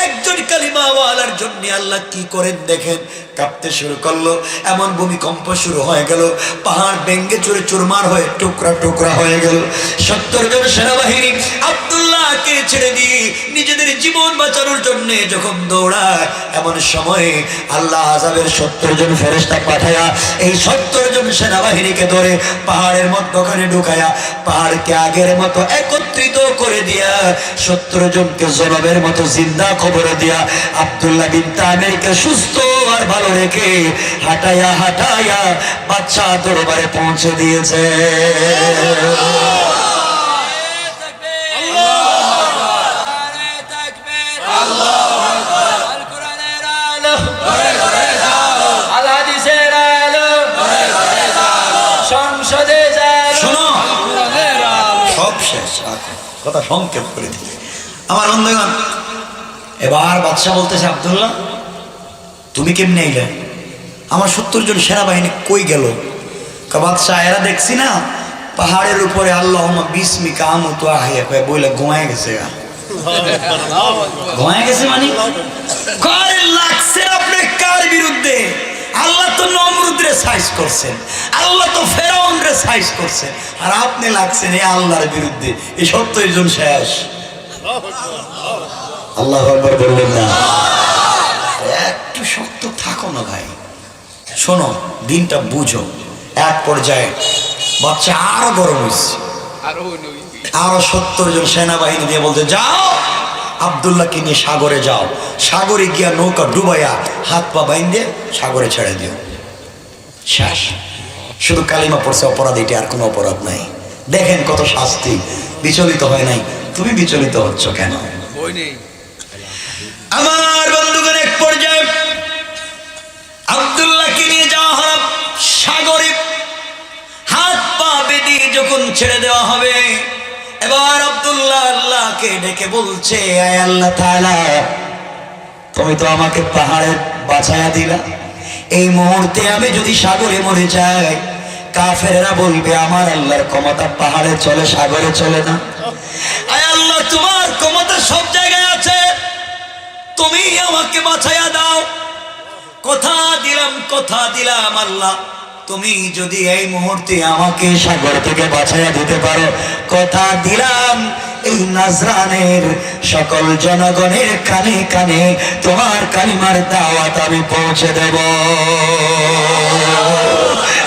একজন কালিমাওয়ালার জন্য আল্লাহ কি করেন দেখেন, কাঁপতে শুরু করলো, এমন ভূমিকম্প শুরু হয়ে গেল, পাহাড় ভেঙে চুরে চুরমার হয়ে টুকরা টুকরা হয়ে গেল। 70 জন সেনাবাহিনী আব্দুল্লাহকে ছেড়ে দিয়ে নিজেদের জীবন বাঁচানোর জন্য যখন দৌড়ায়, এমন সময়ে আল্লাহ আযাবের 70 জন ফেরেশতা পাঠায়া এই 70 জন সেনাবাহিনীকে ধরে পাহাড়ের মধ্যখানে ঢুকায়া পাহাড়কে আগের মতো একত্রিত করে দিয়া 70 জনকে জবাবের মতো জিন্দা খবর দিয়া আব্দুল্লাহ বিন তামিরকে সুস্থ আর ভালো রেখে হাঁটায়া হাঁটায়া বাদশা দরবারে পৌঁছে দিয়েছে। কথা সংক্ষেপ করে দিলে আমার বন্ধুগণ, এবার বাদশা বলতেছে, আব্দুল্লাহ তুমি কেমনে আইলে? আমার 70 জন সেনাবাহিনী কই গেল? বাদশাহ, এরা দেখছি না পাহাড়ের উপরে আল্লাহুম্মা বিসমিকা আমুতু আহইয়া কয়ে বইলে ঘুমায় গেছে। ঘুমায় গেছে মানে কারে লাগছে? আপনি কার বিরুদ্ধে? আল্লাহ তো নমরুদরে সাইজ করছেন, আল্লাহ তো ফেরাউনরে সাইজ করছেন, আর আপনি লাগছেন এই আল্লাহর বিরুদ্ধে। এই 70 জন শেষ। আল্লাহু আকবার বললেন না? একটু শক্ত থাকো না ভাই, শোনো, দিনটা বুঝো। এক পর্যায়ে বাচ্চা আরো গরম হয়েছে, আরো 70 জন সেনাবাহিনী দিয়ে বলতে, যাও আব্দুল্লাহকে নিয়ে সাগরে যাও, সাগরে গিয়া নৌকা ডুবাইয়া হাত পা বাইন্ধে সাগরে ছেড়ে দিও। শেষ। শুধু কালিমা পড়ছে অপরাধ, এটি আর কোনো অপরাধ নাই। দেখেন কত শাস্তি। বিচলিত হয় নাই, তুমি বিচলিত হচ্ছ কেন? আমার বন্ধুগণ, এক পর্যায়ে আব্দুল্লাহকে নিয়ে যাওয়া হলো সাগরে, হাত পা বেঁধে যখন ছেড়ে দেওয়া হবে, এবার আব্দুল্লাহ আল্লাহকে ডেকে বলছে, আয় আল্লাহ তাআলা, তুমি তো আমাকে পাহাড়ে বাঁচায়া দিলা, এই মুহূর্তে আমি যদি সাগরে মরে যাই, কাফেরেরা বলবে আমার আল্লাহর ক্ষমতা পাহাড়ে চলে, সাগরে চলে না। আয় আল্লাহ, তোমার ক্ষমতা সব জায়গায় আছে, তুমি আমাকে বাঁচায়া দাও। কথা দিলাম আল্লাহ, তুমি যদি এই মুহূর্তে আমাকে সাগর থেকে বাঁচাইয়া দিতে পারো, কথা দিলাম এই নাজরানের সকল জনগণের কানে কানে তোমার কালিমার দাওয়াত আমি পৌঁছে দেব।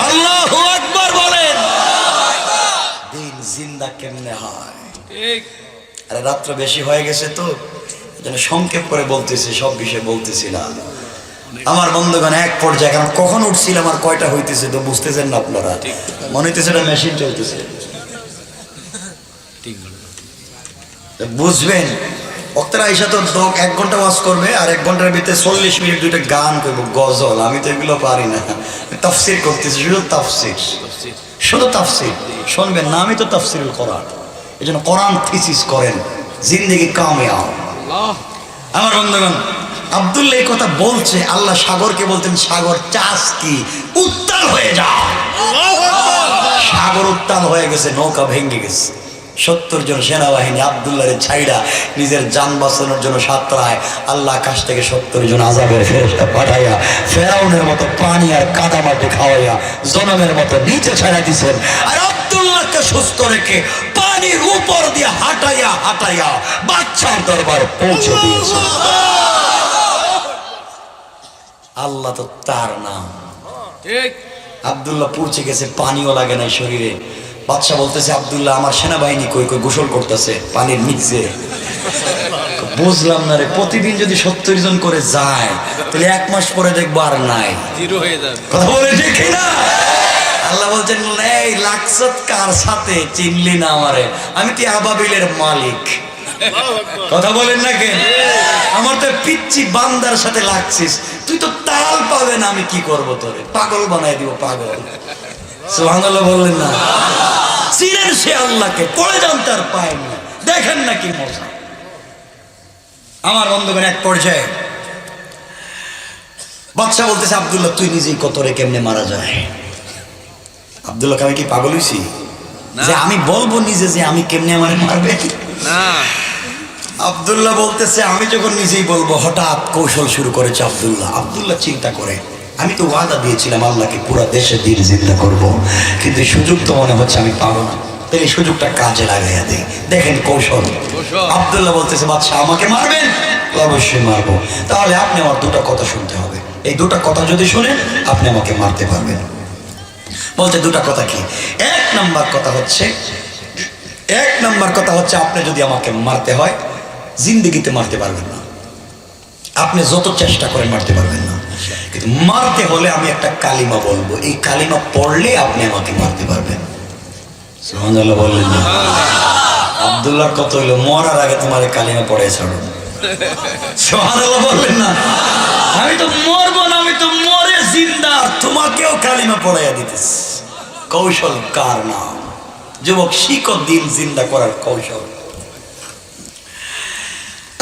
আল্লাহু আকবার বলেন। দিন জিন্দা কেমনে হয়? ঠিক। আরে রাত্র বেশি হয়ে গেছে তো, যেন সংক্ষেপ করে বলতেছি, সব বিষয়ে বলতেছি না। আমার বন্ধুগণ, এক পর্যায়ে কারণ কখন উঠছিলাম আর কয়টা হইতেছে তো বুঝতেছেন না আপনারা, মনে হইতেছে এটা মেশিন চলতেছে। বুঝবেন বক্তারা আইসা তো 1 ঘন্টা ওয়াজ করবে আর 1 ঘন্টার ভিতরে 40 মিনিট দুইটা গান করবো, গজল। আমি তো এগুলো পারি না, তাফসির করতেছি, শুধু তাফসির, শুধু তাফসির শুনবেন না। আমি তো তাফসিরুল কোরআন, এই জন্য কোরআন থিসিস করেন, জিন্দেগি কামিয়াব। আমার বন্ধুগণ, আব্দুল্লাহ এই কথা বলছে, আল্লাহ সাগরকে বলতেন, সাগর চাষ কি উত্তাল হয়ে যাও। সাগর উত্তাল হয়ে গেছে, নৌকা ভেঙে গেছে। 70 জন সেনাবাহিনী আব্দুল্লাহরে ছাইড়া নিজের জান বাঁচানোর জন্য সাঁতরায়। আল্লাহ আকাশ থেকে 70 জন আযাবের ফেরেশতা পাঠাইয়া ফেরাউনের মতো পানি আর কাদা মাটি খাওয়াইয়া জনমের মতো নিচে ছাড়া দিছেন। আর আব্দুল্লাহকে সুস্থ রেখে পানির উপর দিয়ে হাঁটাইয়া হাঁটাইয়া বাদশার দরবার পৌঁছে দিয়েছে। আল্লাহ তো তার নাম। ঠিক। আব্দুল্লাহ পৌঁছে গেছে, পানিও লাগে না শরীরে। বাদশা বলতেছে, আব্দুল্লাহ আমার সেনাবাহিনী কই কই গোসল করতেছে পানির নিচে। বুঝলাম না রে, প্রতিদিন যদি 70 জন করে যায় তাহলে 1 মাস পরে দেখবো আর নাই, জিরো হয়ে যাবে। কথা বলে দেখি না। আল্লাহ বলছেন, এই লাকসত কার সাথে চিনলি না আমারে, আমি তো আবাবিলের মালিক। কথা বলেন না কেন? আমার তো পিচ্ছি বান্দার সাথে লাগছিস, তুই তো তাল পাবে না, আমি কি করবো তোরে, পাগল বানাই দিব, পাগল। সুবহানাল্লাহ বললেন না? চিনেন সে আল্লাহকে, পড়ে যান তার পায় না, দেখেন না কি মজা। আমার বন্ধুগণ, এক পর্যায়ে বাদশা বলতেছে, আব্দুল্লাহ তুই নিজেই কত রে কেমনে মারা যায়। আব্দুল্লাহকে আমি কি পাগল হইছি যে আমি বলবো নিজে যে আমি কেমনে আমারে মারবে? না। আব্দুল্লাহ বলতেছে, আমি যখন নিজেই বলবো, হঠাৎ কৌশল শুরু করেছে আব্দুল্লাহ। আব্দুল্লাহ চিন্তা করে, আমি তো ওয়াদা দিয়েছিলাম আল্লাহকে পুরো দেশে দিন জিন্দা করব, কিন্তু সুযোগ তো মনে হচ্ছে আমি পাবো না, তাই সুযোগটা কাজে লাগাইয়া দেই। দেখেন কৌশল। আব্দুল্লাহ বলতেছে, বাদশা আমাকে মারবেন? অবশ্যই মারবো, তাহলে আপনি আমার 2টা কথা শুনতে হবে, এই 2টা কথা যদি শুনেন আপনি আমাকে মারতে পারবেন। বলতে 2টা কথা কি? 1 নাম্বার কথা হচ্ছে আপনি যদি আমাকে মারতে হয় জিন্দেগিতে মারতে পারবেন না, আপনি যত চেষ্টা করেন মারতে পারবেন না, কিন্তু মারতে হলে আমি একটা কালিমা বলবো, এই কালিমা পড়লে আপনি আমাকে মারতে পারবেন। সুবহানাল্লাহ বললেন না? আব্দুল্লাহ কত হইলো, মরার আগে তোমার কালিমা পড়ে ছাড়ো। সুবহানাল্লাহ বললেন না? আমি তো মরবো না, আমি তো মরে জিন্দা, তোমাকেও কালিমা পড়াইয়া দিতেছি। কৌশল কার নাম? যুবক, শিখো দিন জিন্দা করার কৌশল।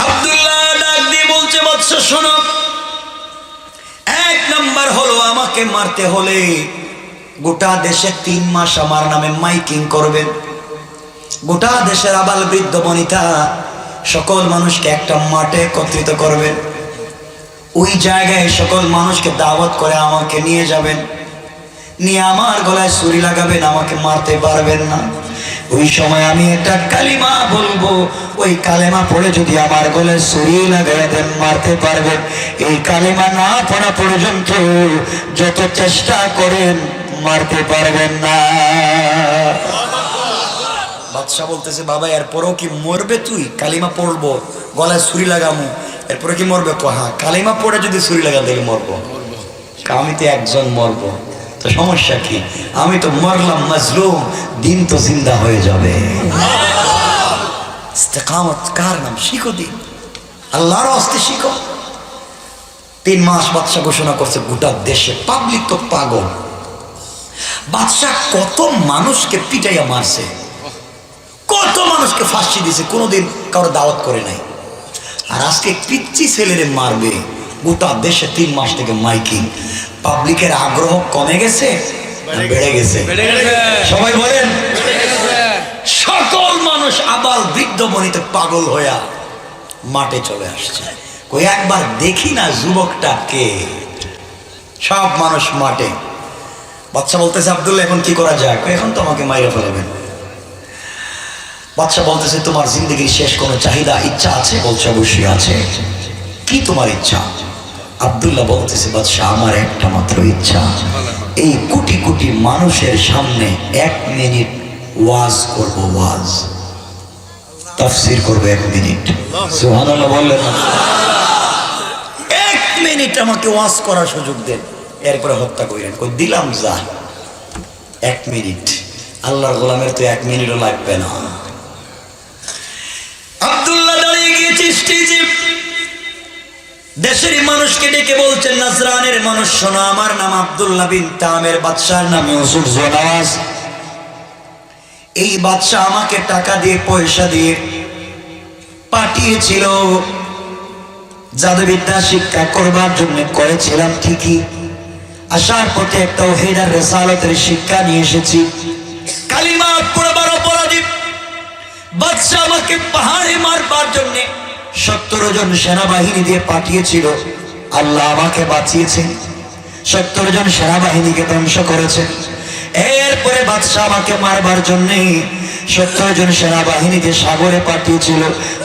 আব্দুল্লাহ ডাক দিয়ে বলছে, বৎস শোনো, 1 নাম্বার হলো আমাকে মারতে হলে গোটা দেশে 3 মাস আমার নামে মাইকিং করবেন। গোটা দেশের আবাল বৃদ্ধ বনিতা সকল মানুষকে একটা মাঠে একত্রিত করবেন, ওই জায়গায় সকল মানুষকে দাওয়াত করে আমাকে নিয়ে যাবেন, নিয়ে আমার গলায় ছুরি লাগাবেন, আমাকে মারতে পারবেন না। ওই সময় আমি একটা কালিমা বলবো, ওই কালেমা পড়ে যদি আমার গলায় ছুরি লাগাই দেন মারতে পারবেন। এই কালেমা না পড়া পর্যন্ত যত চেষ্টা করেন মারতে পারবেন না। বাদশা বলতেছে, বাবা এরপরেও কি মরবে তুই? কালিমা পড়বো, গলায় ছুরি লাগামু, এরপরে কি মরবে? হ্যাঁ, কালিমা পড়ে যদি ছুরি লাগা দিলে মরবো। আমি তো একজন মরবো, তো সমস্যা কি? আমি তো মরলাম মাজলুম, দিন তো জিন্দা হয়ে যাবে। ইস্তেকামত কার নাম? শিখো দিন, আল্লাহর রাস্তায় শিখো। 3 মাস বাদশা ঘোষণা করছে, গোটা দেশে পাবলিক তো পাগল। বাদশা কত মানুষকে পিটাইয়া মারছে, কত মানুষকে ফাঁসি দিছে, কোনোদিন কারো দাওয়াত করে নাই। আর আজকে পিচ্চি ছেলেরে মারবে, গোটা দেশে 3 মাস থেকে মাইকিং। পাবলিকের আগ্রহ কমে গেছে, বেড়ে গেছে? সবাই বলেন। সকল মানুষ আবাল বৃদ্ধ বনিতে পাগল হইয়া মাঠে চলে আসছে। কই একবার দেখি না যুবকটা কে। সব মানুষ মাঠে। বাদশা বলতেছে আব্দুল্লাহ এখন কি করা যায়? এখন তো আমাকে মাইরে ফেলবেন। বাদশা বলতেছে তোমার জিন্দগির শেষ কোনো চাহিদা ইচ্ছা আছে? বলছে অবশ্যই আছে। কি তোমার ইচ্ছা? আব্দুল্লাহ বলতেছে বাদশা আমার একটা মাত্র ইচ্ছা, এই কোটি কোটি মানুষের সামনে 1 মিনিট ওয়াজ করব, ওয়াজ তাফসীর করব 1 মিনিট। সুবহানাল্লাহ বললেন না? 1 মিনিট আমাকে ওয়াজ করার সুযোগ দেন, এরপরে হত্যা করেন। কই দিলাম যা 1 মিনিট। আল্লাহর গোলামের তো 1 মিনিটও লাগবে না। আব্দুল্লাহ দাঁড়িয়ে গিয়েছে স্টেজে, দেশের মানুষকে ডেকে বলছেন নাজরানের মানুষ শোনো, আমার নাম আব্দুল্লাহ বিন তামের, বাদশার নাম ইউসুফ জোনাওয়াজ। এই বাদশা আমাকে টাকা দিয়ে পয়সা দিয়ে পাঠিয়েছিল জাদুবিদ্যা শিক্ষা করবার জন্য, করেছিলাম ঠিকই। আসার পথে একটা তাওহীদ আর রিসালাতের শিক্ষা নিয়ে এসেছি। কালিমা পড়বার অপরাধী বাদশা আমাকে পাহাড়ে মারবার জন্য 70 জন সেনাবাহিনী দিয়ে পাঠিয়েছিল। আল্লাহ আমাকে বাঁচিয়েছেন, 70 জন সেনাবাহিনীকে ধ্বংস করেছেন। এরপরে বাদশা আমাকে মারবার জন্য 70 জন সেনাবাহিনী দিয়ে সাগরে পাঠিয়েছিল।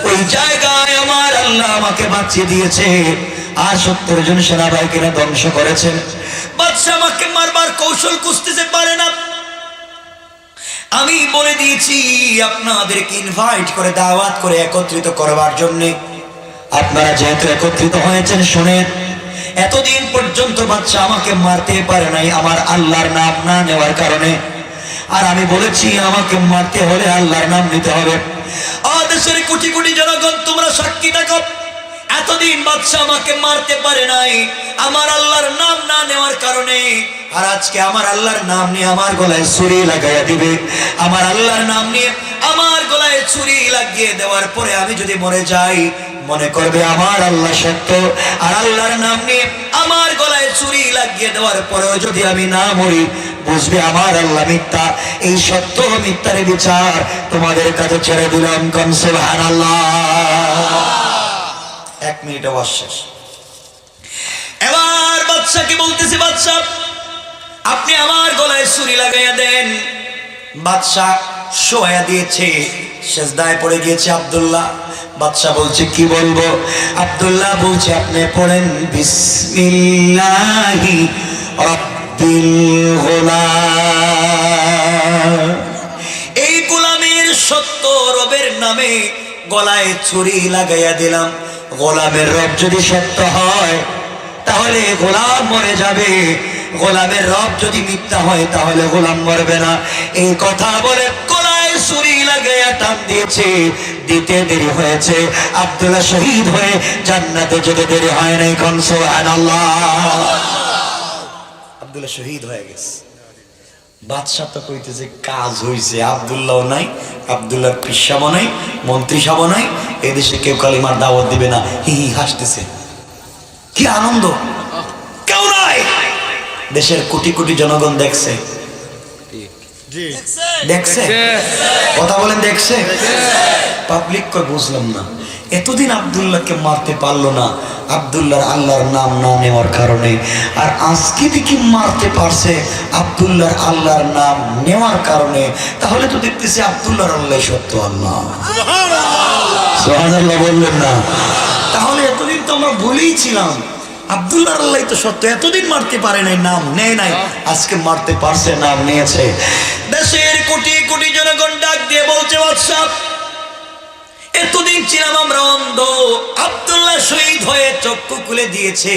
ওই জায়গায় আমার আল্লাহ আমাকে বাঁচিয়ে দিয়েছে, আর 70 জন সেনাবাহিনীকে ধ্বংস করেছেন। বাদশা আমাকে মারবার কৌশল খুঁজতে পারে না। আমি বলে দিয়েছি আপনাদেরকে ইনভাইট করে দাওয়াত করে একত্রিত করবার জন্য। আপনারা যেহেতু একত্রিত হয়েছেন শুনেন, এতদিন পর্যন্ত বাদশা আমাকে মারতে পারে নাই আমার আল্লাহর নাম না নেওয়ার কারণে। আর আমি বলেছি আমাকে মারতে হলে আল্লাহর নাম নিতে হবে। দেশের কোটি কোটি জনগণ তোমরা সাক্ষী থাকো, এতদিন বাদশা আমাকে মারতে পারে নাই আমার আল্লাহর নাম না নেওয়ার কারণে। আর আজকে আমার আল্লাহর নাম নিয়ে আমার গলায় ছুরি লাগাইয়া দিবে। আমার আল্লাহর নাম নিয়ে আমার গলায় ছুরি লাগিয়ে দেওয়ার পরে আমি যদি মরে যাই, মনে করবে আমার আল্লাহ সত্য। আর আল্লাহর নাম নিয়ে আমার গলায় ছুরি লাগিয়ে দেওয়ার পরেও যদি আমি না মরি, বুঝবে আমার আল্লাহ মিথ্যা। এই সত্য মিথ্যার বিচার তোমাদের কাছে ছেড়ে দিলাম। কোন সুবহানাল্লাহ। 1 মিনিট আওয়াজ শেষ। এবার বাদশাকে বলতেছি বাদশা আপনি আমার গলায় ছুরি লাগাইয়া দেন। বাদশা শোয়া দিয়েছে, সেজদায় পড়ে গিয়েছে আব্দুল্লাহ। বাদশা বলছে কি বলবো? আব্দুল্লাহ বলছে আপনি পড়েন বিসমিল্লাহি রাব্বিল গোলাম। এই গোলামের সত্য রবের নামে গলায় ছুরি লাগাইয়া দিলাম। গোলামের রব যদি সত্য হয় তাহলে গোলাম মরে যাবে, গোলামের রব যদি মিথ্যা হয় তাহলে গোলাম মরবে না। এই কথা বলে গলায় ছুরি লাগাইয়া টান দিয়েছে। দিতে দেরি হয়েছে, আব্দুল্লাহ শহীদ হয়ে জান্নাতে যেতে দেরি হয় নাই। কোন সুবহানাল্লাহ। আব্দুল্লাহ শহীদ হয়ে গেছে। বাদশা তো কইতেছে কাজ হইছে, আব্দুল্লাহ নাই, আব্দুল্লাহর পিসাবো নাই, মন্ত্রী সাবো নাই, এদেশে কেউ কালিমার দাওয়াত দিবে না। হি হি হাসতেছে, কি আনন্দ, কেউ নাই। দেশের কোটি কোটি জনগণ দেখছে, দেখছে, কথা বলেন দেখছে। পাবলিক কই বুঝলাম না, এতদিন আব্দুল্লাহকে মারতে পারলো না আব্দুল্লাহর আল্লাহর নাম না নেওয়ার কারণে, আর আজকে দেখি মারতে পারছে আব্দুল্লাহর আল্লাহর নাম নেওয়ার কারণে। তাহলে তো দেখতেছি আব্দুল্লাহর আল্লাহ সত্য। আল্লাহ সুবহানাল্লাহ বললেন না? তাহলে এতদিন তো আমরা ভুলেই ছিলাম আব্দুল্লাহর আল্লাহ তো সত্য। এতদিন মারতে পারে নাই, নাম নেয় নাই, আজকে মারতে পারছে, নাম নিয়েছে। দেশের কোটি কোটি জনগণ ডাক দিয়ে বলছে বাদশা এতদিন ছিলাম আমরা অন্ধ, আব্দুল্লাহ শহীদ হয়ে চক্ষু খুলে দিয়েছে।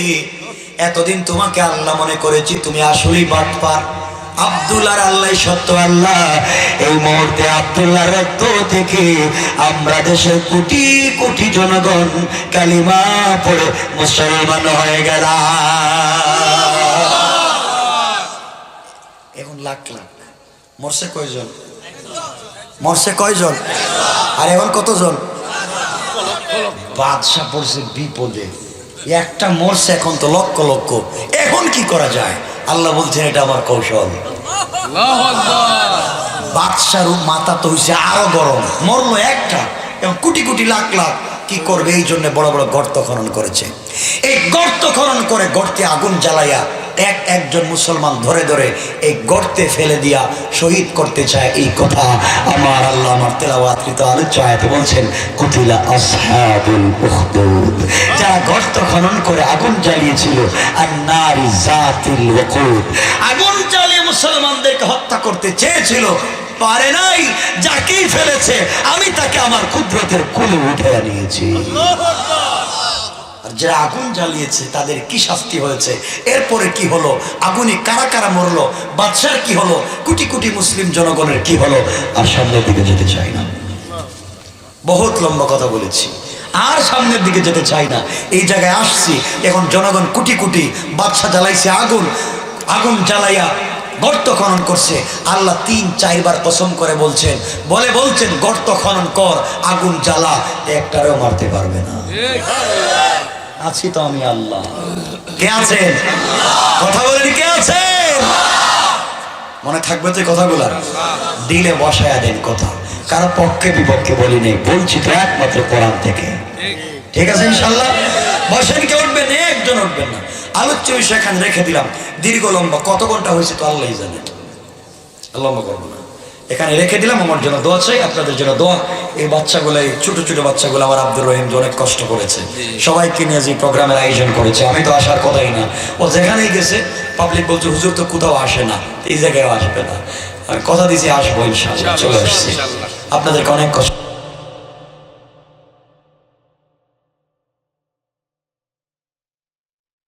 এতদিন তোমাকে আল্লাহ মনে করেছি, তুমি আসলেই বাটপার। আব্দুল্লাহর আল্লাহ সত্য। আল্লাহ এই মুহূর্তে আব্দুল্লাহর রক্ত থেকে আমরা দেশের কোটি কোটি জনগণ কালিমা পড়ে মুসলমান হয়ে গেলাম। এখন লাখ লাখ মরছে কয়জন? মরছে কয়জন? আর এখন কতজন? বাদশা পড়ছে বিপদে, একটা মরছে, এখন তো লক্ষ লক্ষ। এখন কি করা যায়? আল্লাহ বলছেন এটা আমার কৌশল। বাদশার মাথা তো হইছে আরো গরম, মরলো একটা, এবং কোটি কোটি লাখ লাখ কি করবে? এই জন্য বড় বড় গর্ত খনন করেছে। এই গর্ত খনন করে গর্তে আগুন জ্বালাইয়া একজন মুসলমান ধরে ধরে এই গর্তে ফেলে দিয়া শহীদ করতে চায়। এই কথা আমার আল্লাহ আমার তেলাওয়াতকৃত আলোচ্য আয়াতে বলছেন, কুতিলা আসহাবুল উখদুদ, যারা গর্ত খনন করে আগুন জ্বালিয়েছিল, আর নারি জাতিল ওয়াকুদ, আগুন জ্বালিয়ে মুসলমানদেরকে হত্যা করতে চেয়েছিল, পারে নাই। যাকেই ফেলেছে আমি তাকে আমার কুদরতের কোলে উঠে নিয়েছি। আর যারা আগুন জ্বালিয়েছে তাদের কি শাস্তি হয়েছে, এরপরে কি হলো, আগুনে কারা কারা মরলো, বাদশার কি হলো, কোটি কোটি মুসলিম জনগণের কি হলো, আর সামনের দিকে যেতে চাই না। বহুত লম্বা কথা বলেছি, আর সামনের দিকে যেতে চাই না। এই জায়গায় আসছি, এখন জনগণ কোটি কোটি, বাদশা জ্বালাইছে আগুন, আগুন জ্বালাইয়া গর্ত খনন করছে। আল্লাহ 3-4 বার কসম করে বলছেন, বলছেন গর্ত খনন কর, আগুন জ্বালা, একটারেও মারতে পারবে না। আছি তো আমি আল্লাহ। কে আছেন? কথা বলেন, কে আছেন? মনে থাকবে তো কথাগুলা, দিলে বসায়া দেন কথা, কারো পক্ষে বিপক্ষে বলি নেই, বলছি তো একমাত্র কোরআন থেকে। ঠিক আছে ইনশাল্লাহ? বসেন, কে উঠবেন? একজন উঠবেন না। আলোচ্য বিষয় এখানে রেখে দিলাম, দীর্ঘ লম্বা, কত ঘন্টা হয়েছে তো আল্লাহই জানে, লম্বা করবো না, এখানে রেখে দিলাম। আমার জন্য দোয়া চাই, আপনাদের জন্য দোয়া। এই বাচ্চাগুলো, এই ছোট ছোট বাচ্চাগুলো, আমার আব্দুর রহিম অনেক কষ্ট করেছে, সবাইকে নিয়ে যে প্রোগ্রামের আয়োজন করেছে। আমি তো আসার কথাই না, ও যেখানেই গেছে পাবলিক বলছে হুজুর তো কোথাও আসে না, এই জায়গায় আসবে না। আমি কথা দিয়েছি আসবো ইনশাআল্লাহ, চলে আসছি। আপনাদেরকে অনেক কষ্ট।